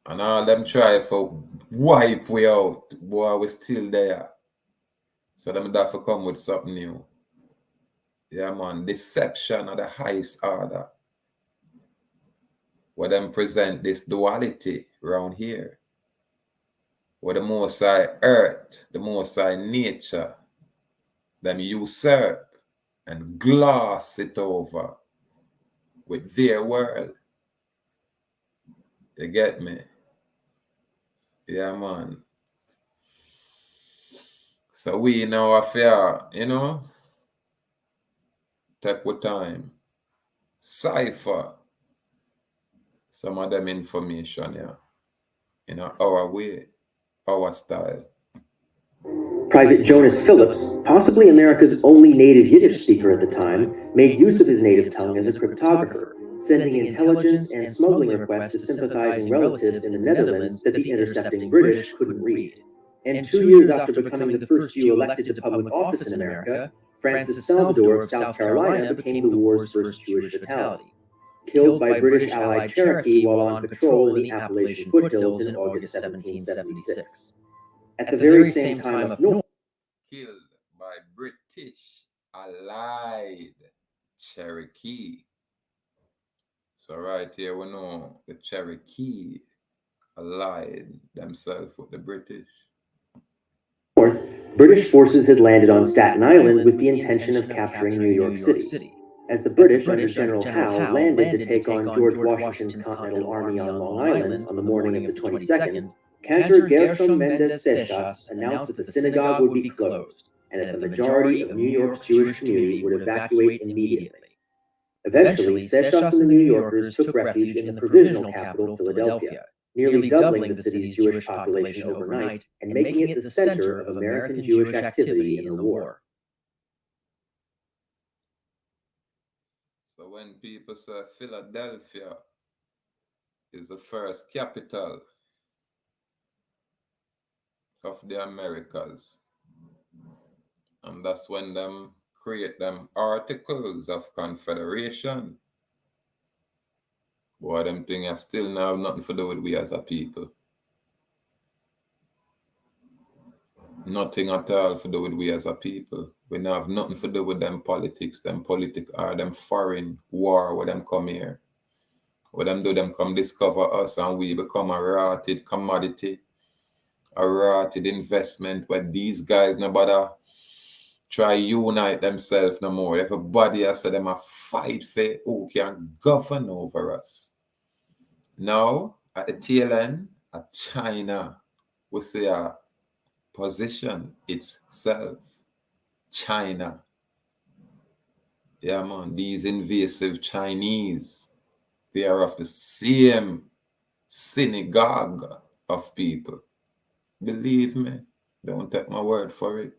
And all them try for wipe we out. Boy, we still there. So them have to come with something new. Yeah, man. Deception of the highest order. Where them present this duality around here. Where the Most High earth, the Most High nature, them usurp and gloss it over with their world. You get me? Yeah, man. So we know affair, take our time, cipher some of them information, in our way, our style. Private Jonas Phillips, possibly America's only native Yiddish speaker at the time, made use of his native tongue as a cryptographer, sending intelligence and smuggling requests to sympathizing relatives in the Netherlands that the intercepting British couldn't read. And 2 years after becoming the first Jew elected to public office in America, Francis Salvador of South Carolina became the war's first Jewish fatality, killed by British allied Cherokee while on patrol in the Appalachian foothills in August 1776. At the very same time up north, killed by British allied Cherokee. So right here we know the Cherokee allied themselves with the British. British forces had landed on Staten Island with the intention of capturing New York City. As the British under General Howe landed to take on George Washington's Continental Army on Long Island on the morning of the 22nd, Cantor Gershom Mendes Seixas announced that the synagogue would be closed and that the majority of New York's Jewish community would evacuate immediately. Eventually, Seixas and the New Yorkers took refuge in the provisional capital, Philadelphia, nearly doubling the city's Jewish population overnight and making it the center of American Jewish activity in the war. So when people say Philadelphia is the first capital of the Americas, and that's when them create them Articles of Confederation. Boy, them things still now have nothing to do with we as a people. Nothing at all to do with we as a people. We now have nothing to do with them politics. Them politics are them foreign war where them come here. What them do, them come discover us and we become a rotted commodity, a rotted investment where these guys nobody try unite themselves no more. Everybody has said them a fight for who can govern over us. Now, at the tail end, at China, we see a position itself. China. Yeah, man, these invasive Chinese, they are of the same synagogue of people. Believe me, don't take my word for it.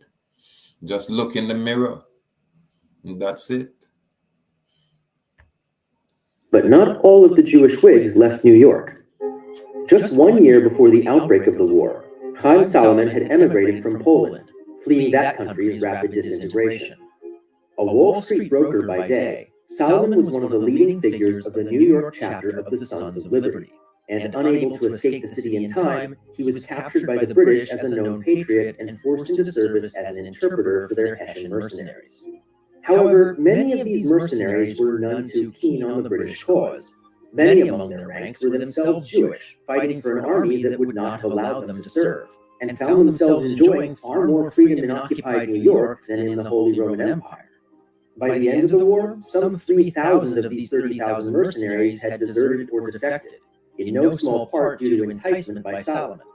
Just look in the mirror, and that's it. But not all of the Jewish Whigs left New York. Just 1 year before the outbreak of the war, Chaim Salomon had emigrated from Poland, fleeing that country's rapid disintegration. A Wall Street broker by day, Salomon was one of the leading figures of the New York chapter of the Sons of Liberty, and unable to escape the city in time, he was captured by the British as a known patriot and forced into service as an interpreter for their Hessian mercenaries. However, many of these mercenaries were none too keen on the British cause. Many among their ranks were themselves Jewish, fighting for an army that would not have allowed them to serve, and found themselves enjoying far more freedom in occupied New York than in the Holy Roman Empire. By the end of the war, some 3,000 of these 30,000 mercenaries had deserted or defected, in no small part due to enticement by Salomon.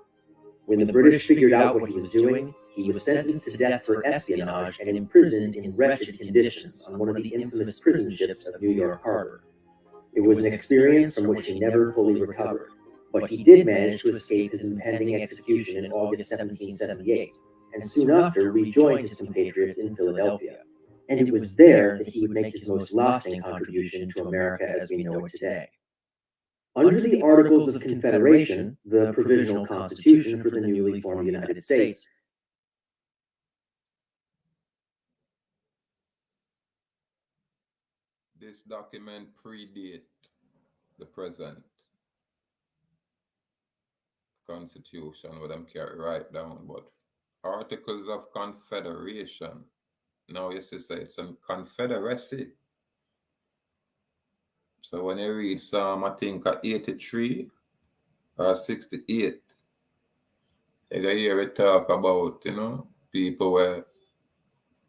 When the British figured out what he was doing, he was sentenced to death for espionage and imprisoned in wretched conditions on one of the infamous prison ships of New York Harbor. It was an experience from which he never fully recovered, but he did manage to escape his impending execution in August 1778, and soon after rejoined his compatriots in Philadelphia. And it was there that he would make his most lasting contribution to America as we know it today. Under the Articles of Confederation, the provisional constitution for the newly formed United States, this document predate the present constitution, what I'm carry right down, but Articles of Confederation, now you see, say it's a confederacy. So when you read Psalm, I think 83 or 68, you can hear it talk about, people were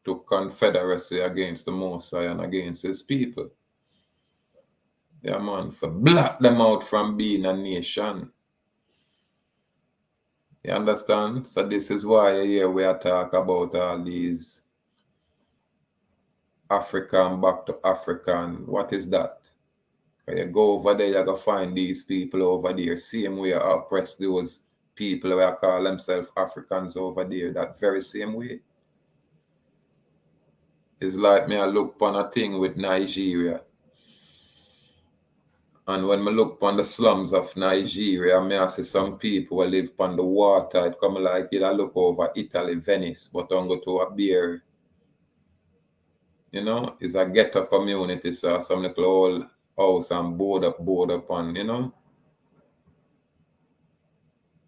took confederacy against the Most High and against his people. Yeah, man, for block them out from being a nation. You understand? So this is why here we are talk about all these African, back to African. What is that? When you go over there, you're going to find these people over there. Same way you oppress those people who call themselves Africans over there. That very same way. It's like me, I look upon a thing with Nigeria. And when I look upon the slums of Nigeria, I see some people who live upon the water. It come like it, I look over Italy, Venice, but don't go to a beer. It's a ghetto community, so some little old house and board up on,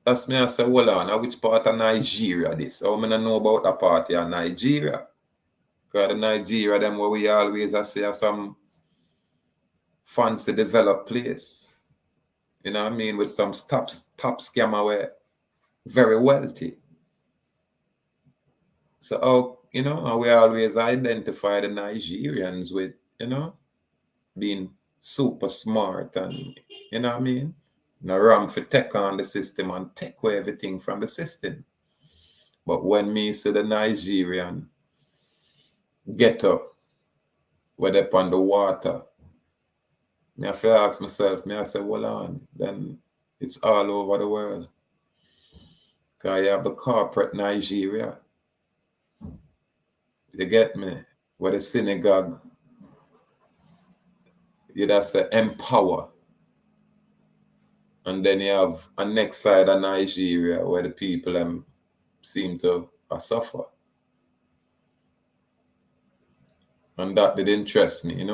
That's me, I say, hold on, which part of Nigeria this? How I know about that part of Nigeria? Because the Nigeria, them where we always say some fancy developed place. You know what I mean? With some top scammer where very wealthy. So, we always identify the Nigerians with, being super smart and, you know what I mean? No wrong for take on the system and take away everything from the system. But when me see the Nigerian get up, where they on the water, me have to ask myself, I say, hold on, then it's all over the world. Because you have the corporate Nigeria. You get me? Where the synagogue, you just say empower. And then you have a next side of Nigeria where the people seem to suffer. And that did interest me,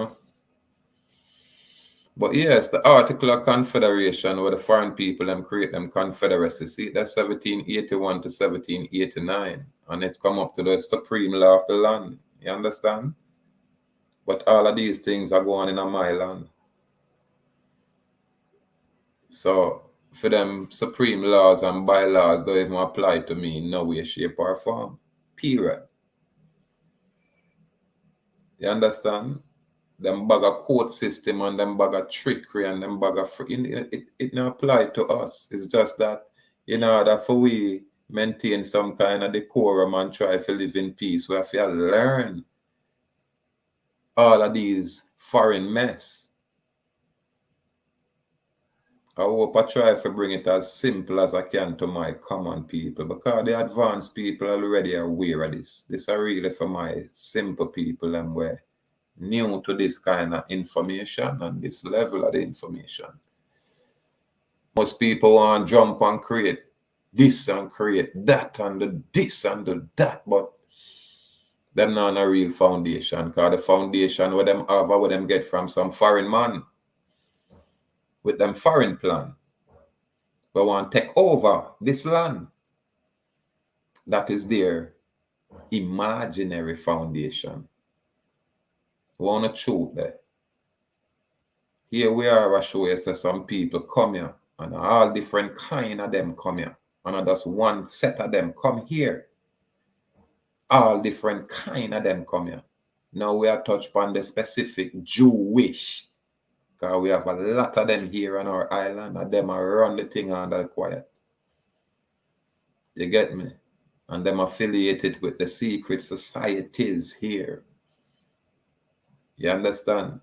But yes, the Article of Confederation where the foreign people create them confederacy. See, that's 1781 to 1789. And it come up to the supreme law of the land. You understand? But all of these things are going in my land. So for them supreme laws and bylaws don't even apply to me in no way, shape, or form. Period. You understand? Them bag of court system and them bag of trickery and them bag of it don't apply to us. It's just that that for we maintain some kind of decorum and try to live in peace, we have to learn all of these foreign mess. I hope I try to bring it as simple as I can to my common people, because the advanced people already are aware of this. This is really for my simple people and we're new to this kind of information and this level of the information. Most people want to jump and create this and create that and the this and the that, but them not a real foundation, because the foundation where them have, where them get from some foreign man with them foreign plan. We want to take over this land. That is their imaginary foundation. We want to truth there. Here we are, I show you some people come here, and all different kind of them come here. And not just one set of them come here. All different kind of them come here. Now we are touched upon the specific Jewish. Because we have a lot of them here on our island, and them are run the thing under the quiet. You get me? And them affiliated with the secret societies here. You understand?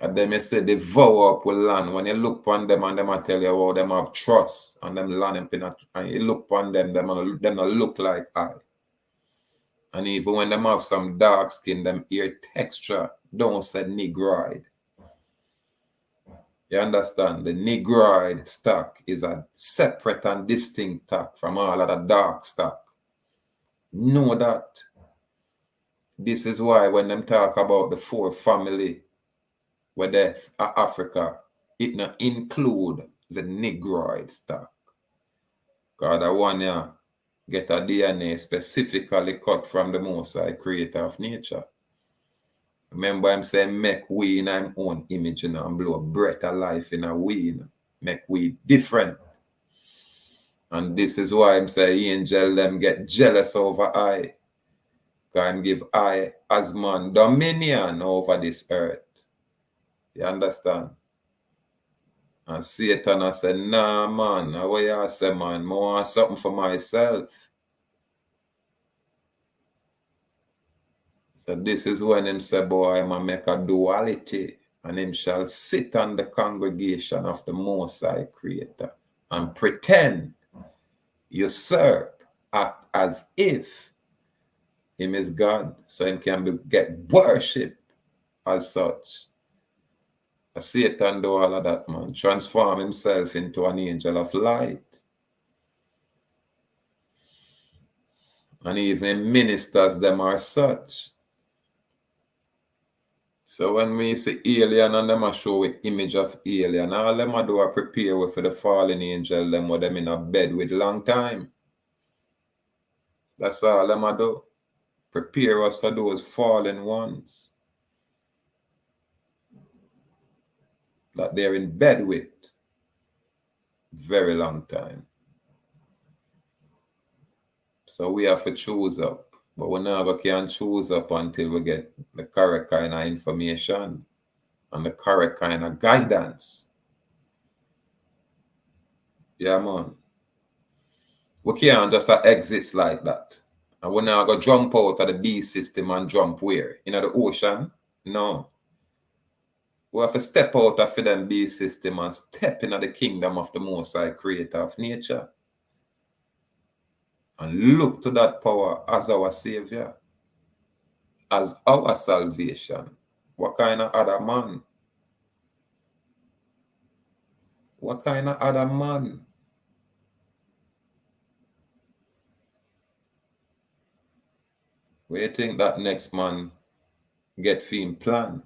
And them you say they vow up with land. When you look upon them and them I tell you how them have trust and them land and you look upon them don't look like I. And even when them have some dark skin, them ear texture don't say negroid. You understand? The negroid stock is a separate and distinct stock from all of the dark stock. Know that. This is why when them talk about the four family where they Africa, it not include the negroid stock. Because the one here get a DNA specifically cut from the Most High Creator of nature. Remember him saying make we in our own image, you know, and blow a breath of life in a we, you know, make we different. And this is why him say angel them get jealous over I. Because him give I as man dominion over this earth. You understand? And Satan I said, nah man, what you say man, I want something for myself. So this is when him say, boy, I'm make a duality, and him shall sit on the congregation of the Most High Creator and pretend, usurp, act as if him is God, so him can get worship as such. Satan do all of that, man. Transform himself into an angel of light. And even ministers them are such. So when we see alien and them a show with image of alien, all them a do a prepare for the fallen angel, them with them in a bed with long time. That's all them a do. Prepare us for those fallen ones that they're in bed with very long time. So we have to choose up. But we never can choose up until we get the correct kind of information and the correct kind of guidance. Yeah, man. We can't just exist like that. And we now go jump out of the B system and jump where? In the ocean? No. We have to step out of the B system and step into the kingdom of the Most High Creator of nature. And look to that power as our Savior, as our salvation. What kind of other man? What kind of other man? Where you think that next man get film plan?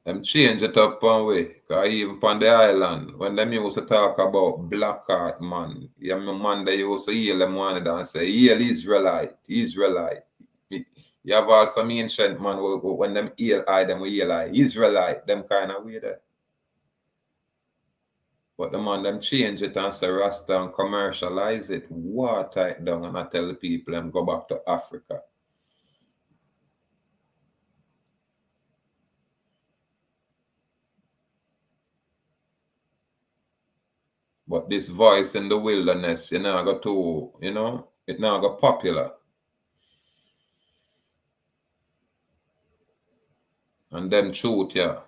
Them change it up one way. Because even on the island, when them used to talk about black heart man, yeah, my man they used to heal them one and say, heal Israelite, Israelite. You have also some ancient man when them heal I, them heal I, Israelite, them kind of way there. But the man them change it and say Rasta and commercialize it, water it down, and I tell the people them go back to Africa. But this voice in the wilderness, it now got too, it now got popular. And them truth, yeah,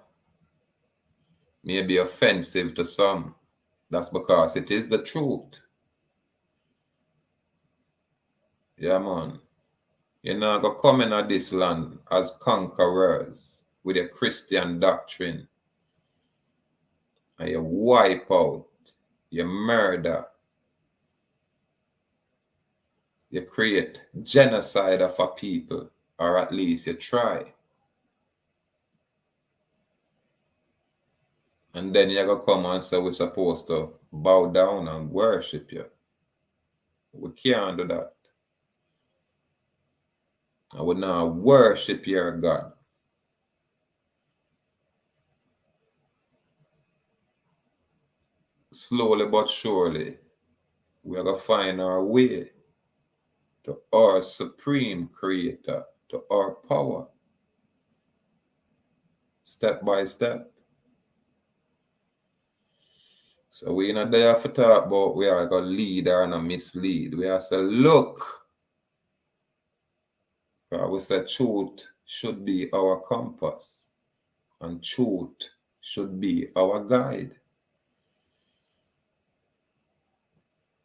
may be offensive to some. That's because it is the truth. Yeah, man. You're not going to come into this land as conquerors with a Christian doctrine. And you wipe out, you murder, you create genocide of a people, or at least you try. And then you're going to come and say we're supposed to bow down and worship you. We can't do that. I would now worship your God. Slowly but surely, we are going to find our way to our supreme creator, to our power, step by step. So we're not there to talk about we are going to lead or not mislead. We are to say, look, We said truth should be our compass, and truth should be our guide.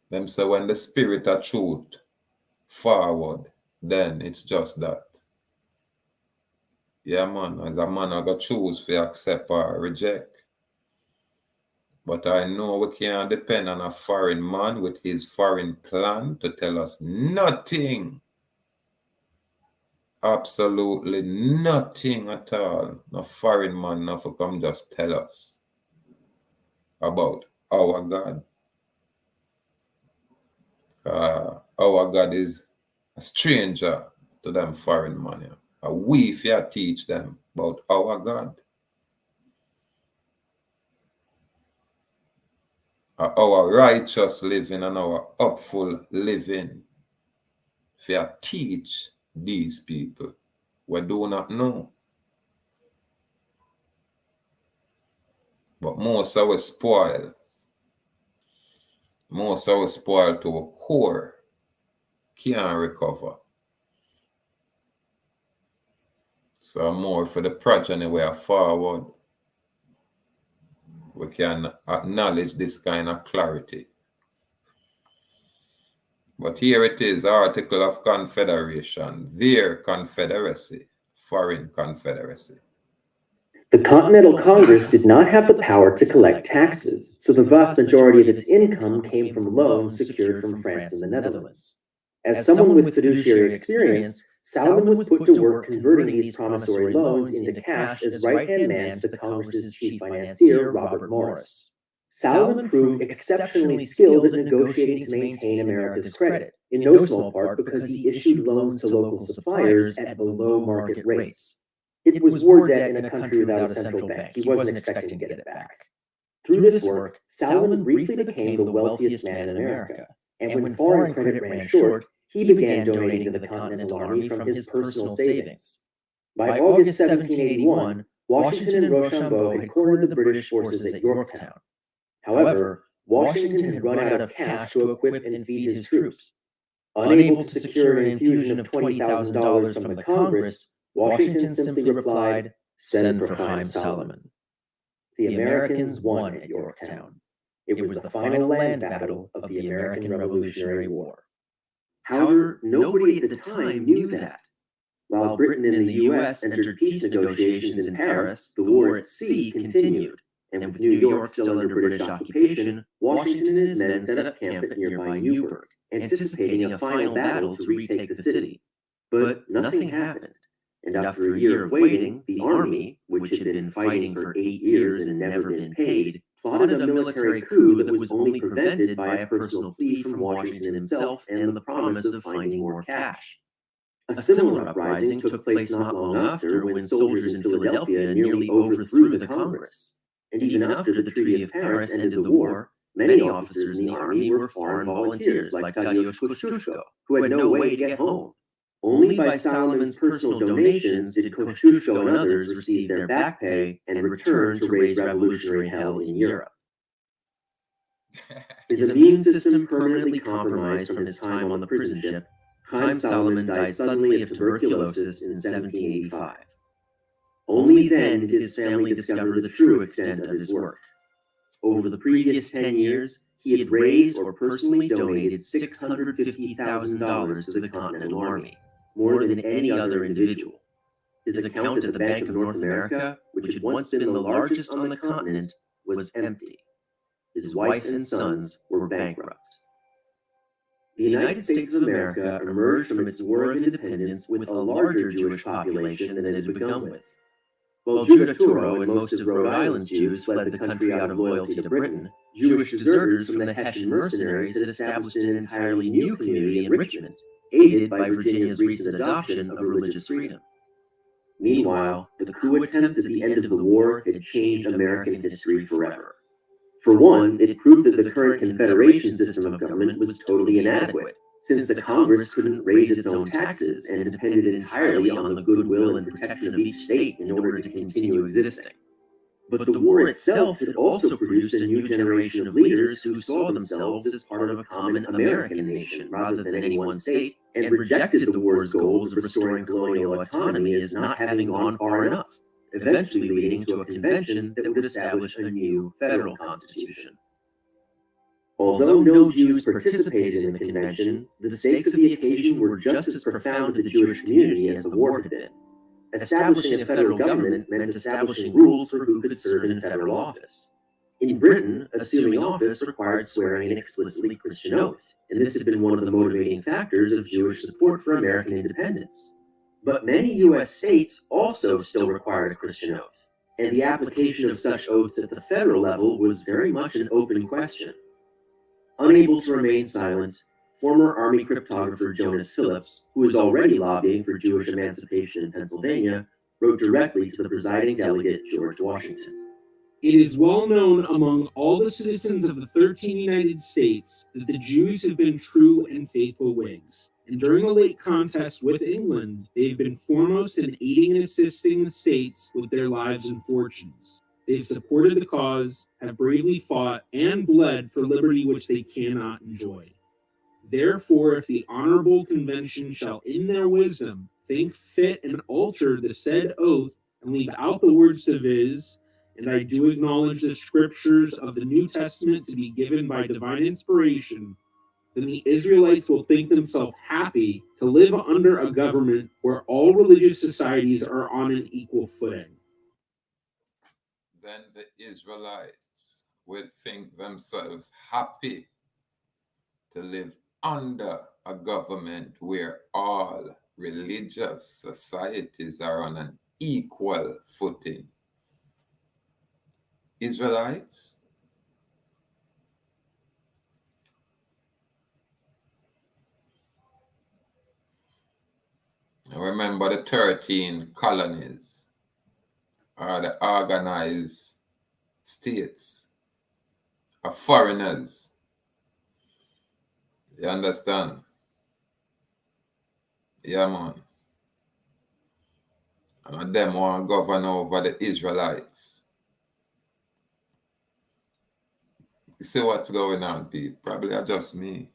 Them say when the spirit of truth forward, then it's just that. Yeah, man, as a man, I got choose to accept or reject. But I know we can't depend on a foreign man with his foreign plan to tell us nothing. Absolutely nothing at all. No foreign man not to come just tell us about our God. Our God is a stranger to them foreign man. Yeah. And we fear teach them about our God. Our righteous living and our upful living. Fear teach these people. We do not know. But most of us spoil. Most of us spoil to a core. Can't recover. So more for the progeny we are forward. We can acknowledge this kind of clarity. But here it is, Article of Confederation, their confederacy, foreign confederacy. The Continental Congress did not have the power to collect taxes, so the vast majority of its income came from loans secured from France and the Netherlands. As someone with fiduciary experience, Salomon was put to work converting these promissory loans into cash as right-hand man to the Congress's chief financier, Robert Morris. Salomon proved exceptionally skilled at negotiating to maintain America's credit, in no small part because he issued loans to local suppliers at below market rates. It was war debt in a country without a central bank. He wasn't expecting to get it back. Through this work, Salomon briefly became the wealthiest man in America, and when foreign credit ran short, he began donating to the Continental Army from his personal savings. By August 1781, Washington and Rochambeau had cornered the British forces at Yorktown. However, Washington had run out of cash to equip and feed his troops. Unable to secure an infusion of $20,000 from the Congress, Washington simply replied, "Send for Haim Salomon." The Americans won at Yorktown. It was the final land battle of the American Revolutionary War. However, nobody at the time knew that. While Britain and the U.S. entered peace negotiations in Paris, the war at sea continued, and with New York still under British occupation, Washington and his men set up camp at nearby Newburgh, anticipating a final battle to retake the city. But nothing happened, and after a year of waiting, the army, which had been fighting for 8 years and never been paid, plotted a military coup that was only prevented by a personal plea from Washington himself and the promise of finding more cash. A similar uprising took place not long after when soldiers in Philadelphia nearly overthrew the Congress. And even after the Treaty of Paris ended the war, many officers in the army were foreign volunteers like Tadeusz Kościuszko, who had no way to get home. Only by Salomon's personal donations did Kościuszko and others receive their back pay and return to raise revolutionary hell in Europe. His immune system permanently compromised from his time on the prison ship, Haim Salomon died suddenly of tuberculosis in 1785. Only then did his family discover the true extent of his work. Over the previous 10 years, he had raised or personally donated $650,000 to the Continental Army, more than any other individual. His account at the Bank of North America, which had once been the largest on the continent, was empty. His wife and sons were bankrupt. The United States of America emerged from its War of Independence with a larger Jewish population than it had begun with. While Judah Turo and most of Rhode Island's Jews fled the country out of loyalty to Britain, Jewish deserters from the Hessian mercenaries had established an entirely new community in Richmond, aided by Virginia's recent adoption of religious freedom. Meanwhile, the coup attempts at the end of the war had changed American history forever. For one, it proved that the current Confederation system of government was totally inadequate, since the Congress couldn't raise its own taxes and depended entirely on the goodwill and protection of each state in order to continue existing. But the war itself had also produced a new generation of leaders who saw themselves as part of a common American nation rather than any one state, and rejected the war's goals of restoring colonial autonomy as not having gone far enough, eventually leading to a convention that would establish a new federal constitution. Although no Jews participated in the convention, the stakes of the occasion were just as profound to the Jewish community as the war had been. Establishing a federal government meant establishing rules for who could serve in federal office. In Britain, assuming office required swearing an explicitly Christian oath, and this had been one of the motivating factors of Jewish support for American independence. But many U.S. states also still required a Christian oath, and the application of such oaths at the federal level was very much an open question. Unable to remain silent, former Army cryptographer Jonas Phillips, who was already lobbying for Jewish emancipation in Pennsylvania, wrote directly to the presiding delegate, George Washington. It is well known among all the citizens of the 13 United States that the Jews have been true and faithful Whigs, and during the late contest with England, they have been foremost in aiding and assisting the states with their lives and fortunes. They have supported the cause, have bravely fought, and bled for liberty which they cannot enjoy. Therefore, if the honorable convention shall in their wisdom think fit and alter the said oath and leave out the words to viz, and I do acknowledge the scriptures of the New Testament to be given by divine inspiration, then the Israelites will think themselves happy to live under a government where all religious societies are on an equal footing. Then the Israelites will think themselves happy to live under a government where all religious societies are on an equal footing. Israelites? Remember the 13 colonies are the organized states of foreigners. You understand? Yeah, man. And them want to govern over the Israelites. You see what's going on, people? Probably just me.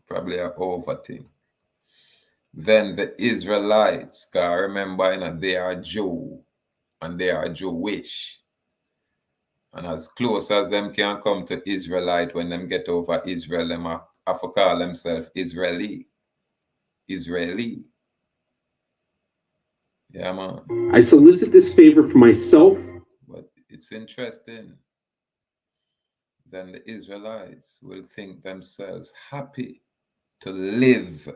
Probably an overthink. Then the Israelites, because remember, they are Jew and they are Jewish. And as close as them can come to Israelite, when them get over Israel, them have to call themselves Israeli. Israeli. Yeah, man. I solicit this favor for myself. But it's interesting. Then the Israelites will think themselves happy to live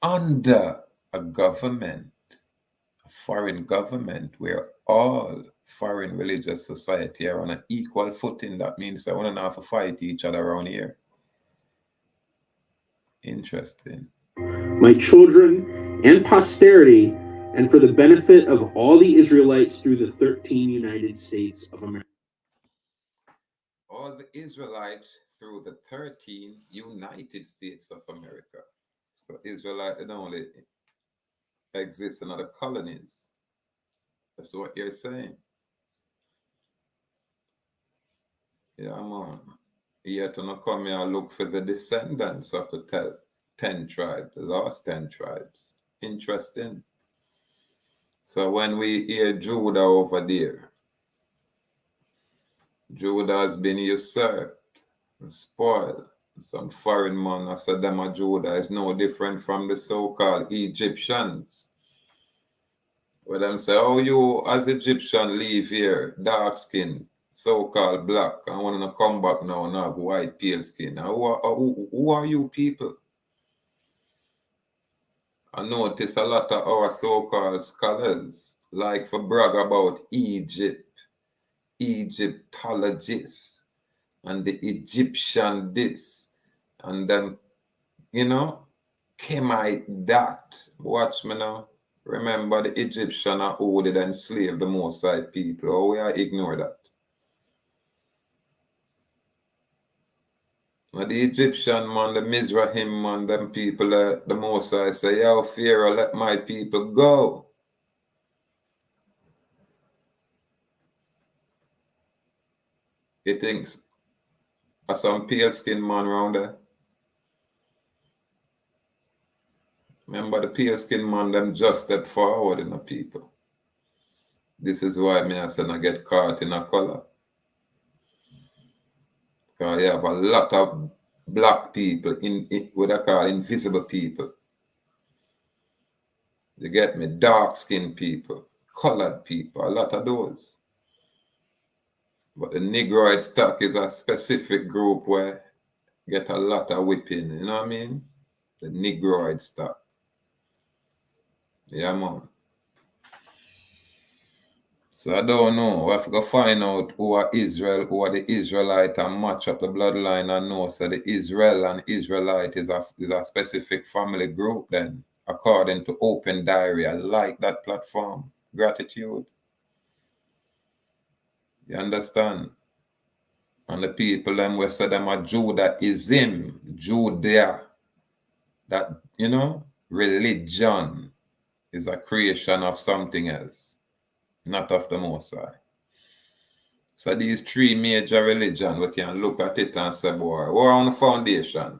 under a government, a foreign government, where all foreign religious society are on an equal footing. That means they won't have to fight each other around here. Interesting. My children and posterity, and for the benefit of all the Israelites through the 13 United States of America. All the Israelites through the 13 United States of America. So Israelite don't only exist in other colonies. That's what you're saying. Yeah, man. Yet to not come here and look for the descendants of the 10 tribes, the last 10 tribes. Interesting. So when we hear Judah over there, Judah has been usurped and spoiled. Some foreign man, I said them a Judah is no different from the so-called Egyptians. Where them say, oh, you as Egyptian live here, dark skin, so-called black, I want to come back now and have white, pale skin. Now, who are you people? I notice a lot of our so-called scholars like for brag about Egyptologists, and the Egyptian this, and then, Kemite that. Watch me now. Remember, the Egyptian are who did enslave the Mosai people. Oh, we are ignore that. Now, the Egyptian man, the Mizrahim man, them people, the Mosai say, yo, Pharaoh, let my people go. He thinks some pale skinned man around there. Remember the pale skinned man them just step forward in the people. This is why me I say not get caught in a color. Because you have a lot of black people in what I call invisible people. You get me? Dark skinned people, colored people, a lot of those. But the Negroid stock is a specific group where you get a lot of whipping, you know what I mean? The Negroid stock. Yeah, man. So I don't know. We have to go find out who are Israel, who are the Israelite, and match up the bloodline and know so the Israel and Israelite is a specific family group then, according to Open Diary. I like that platform. Gratitude. You understand? And the people them we say them are Judaism, Judea. That, you know, religion is a creation of something else, not of the Most High. So these three major religions, we can look at it and say, boy, we're on the foundation.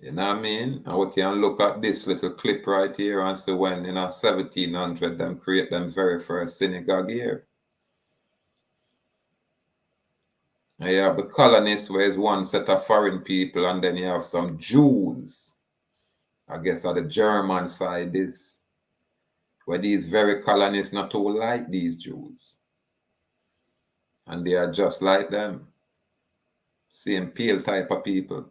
You know what I mean? And we can look at this little clip right here and say when in 1700 them create them very first synagogue here. And you have the colonists where it's one set of foreign people and then you have some Jews. I guess on the German side is where these very colonists not all like these Jews. And they are just like them. Same pale type of people.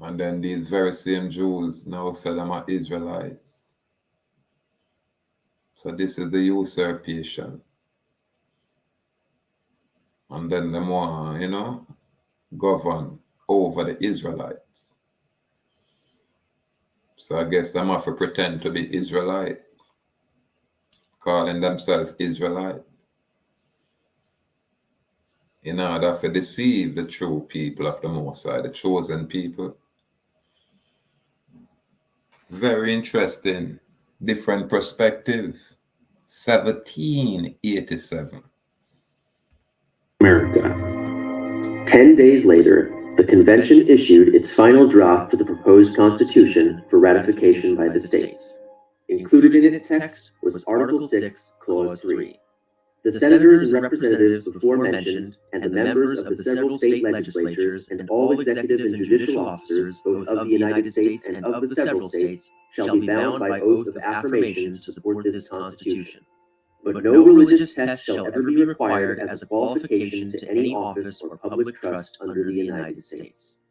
And then these very same Jews now say them are Israelites. So this is the usurpation. And then the more, you know, govern over the Israelites. So I guess them have to pretend to be Israelite, calling themselves Israelite, in order to deceive the true people of the Most High, the chosen people. Very interesting, different perspective. 1787. America. 10 days later, the convention issued its final draft for the proposed constitution for ratification by the states. Included in its text was Article 6, Clause 3. The senators and representatives before mentioned, and the members of the several state legislatures, and all executive and judicial officers, both of the United States and of the several states, shall be bound by oath of affirmation to support this Constitution. But no religious test shall ever be required as a qualification to any office or public trust under the United States.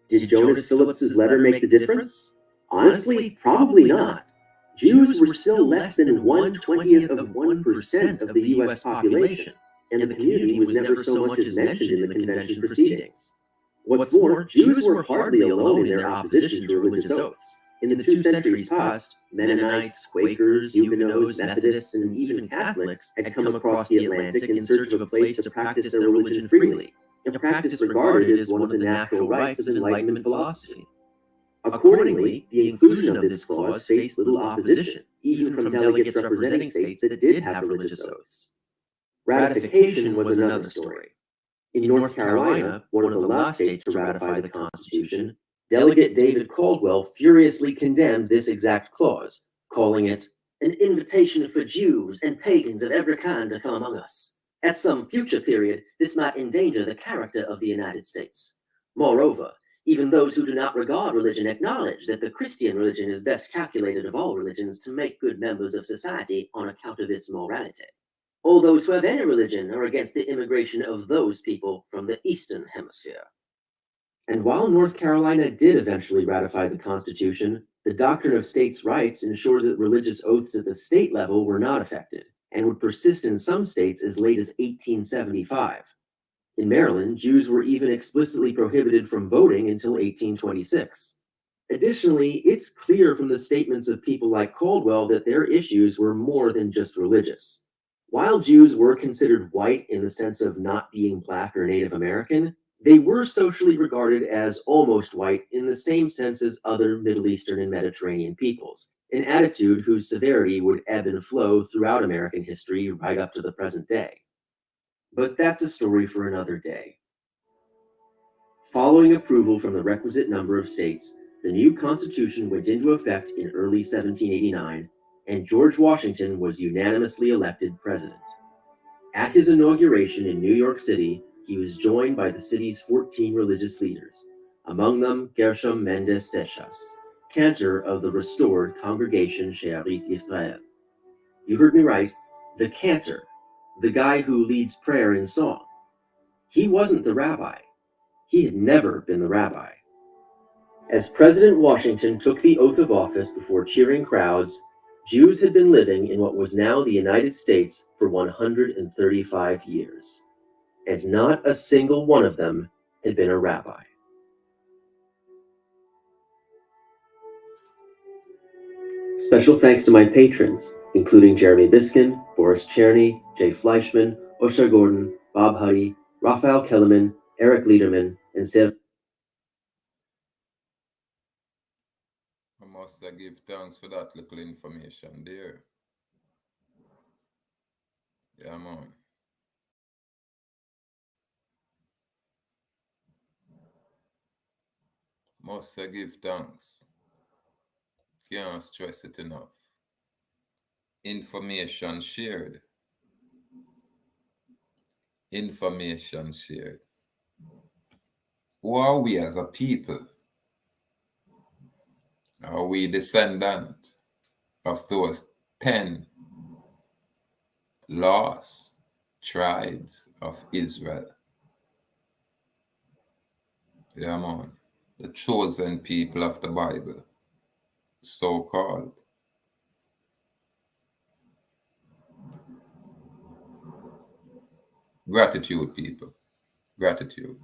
Did Jonas Phillips's letter make the difference? Honestly, probably not. Jews were still less than 1/20th of 1% of the U.S. population, and the community was never so much as mentioned in the convention proceedings. What's more, Jews were hardly alone in their opposition to religious oaths. In the 2 centuries past, Mennonites, Quakers, Huguenots, Methodists, and even Catholics had come across the Atlantic in search of a place to practice their religion freely, a practice regarded as one of the natural rights of Enlightenment philosophy. Accordingly, the inclusion of this clause faced little opposition, even from delegates representing states that did have religious oaths. Ratification was another story. In North Carolina, one of the last states to ratify the Constitution, Delegate David Caldwell furiously condemned this exact clause, calling it an invitation for Jews and pagans of every kind to come among us. At some future period, this might endanger the character of the United States. Moreover, even those who do not regard religion acknowledge that the Christian religion is best calculated of all religions to make good members of society on account of its morality. All those who have any religion are against the immigration of those people from the Eastern Hemisphere. And while North Carolina did eventually ratify the Constitution, the doctrine of states' rights ensured that religious oaths at the state level were not affected, and would persist in some states as late as 1875. In Maryland, Jews were even explicitly prohibited from voting until 1826. Additionally, it's clear from the statements of people like Caldwell that their issues were more than just religious. While Jews were considered white in the sense of not being Black or Native American, They were socially regarded as almost white in the same sense as other Middle Eastern and Mediterranean peoples, an attitude whose severity would ebb and flow throughout American history right up to the present day. But that's a story for another day. Following approval from the requisite number of states, the new Constitution went into effect in early 1789, and George Washington was unanimously elected president. At his inauguration in New York City, he was joined by the city's 14 religious leaders, among them Gershom Mendes Seixas, cantor of the restored Congregation She'arit Yisrael. You heard me right, the cantor, the guy who leads prayer in song. He wasn't the rabbi. He had never been the rabbi. As President Washington took the oath of office before cheering crowds, Jews had been living in what was now the United States for 135 years, and not a single one of them had been a rabbi. Special thanks to my patrons, including Jeremy Biskin, Boris Cherny, Jay Fleischman, Osha Gordon, Bob Huddy, Raphael Kellerman, Eric Liederman, and Sarah. I must give thanks for that little information there. Yeah, man. Must give thanks. Can't stress it enough. Information shared. Information shared. Who are we as a people? Are we descendant of those 10 lost tribes of Israel? Yeah, man. The chosen people of the Bible, so-called. Gratitude, people. Gratitude.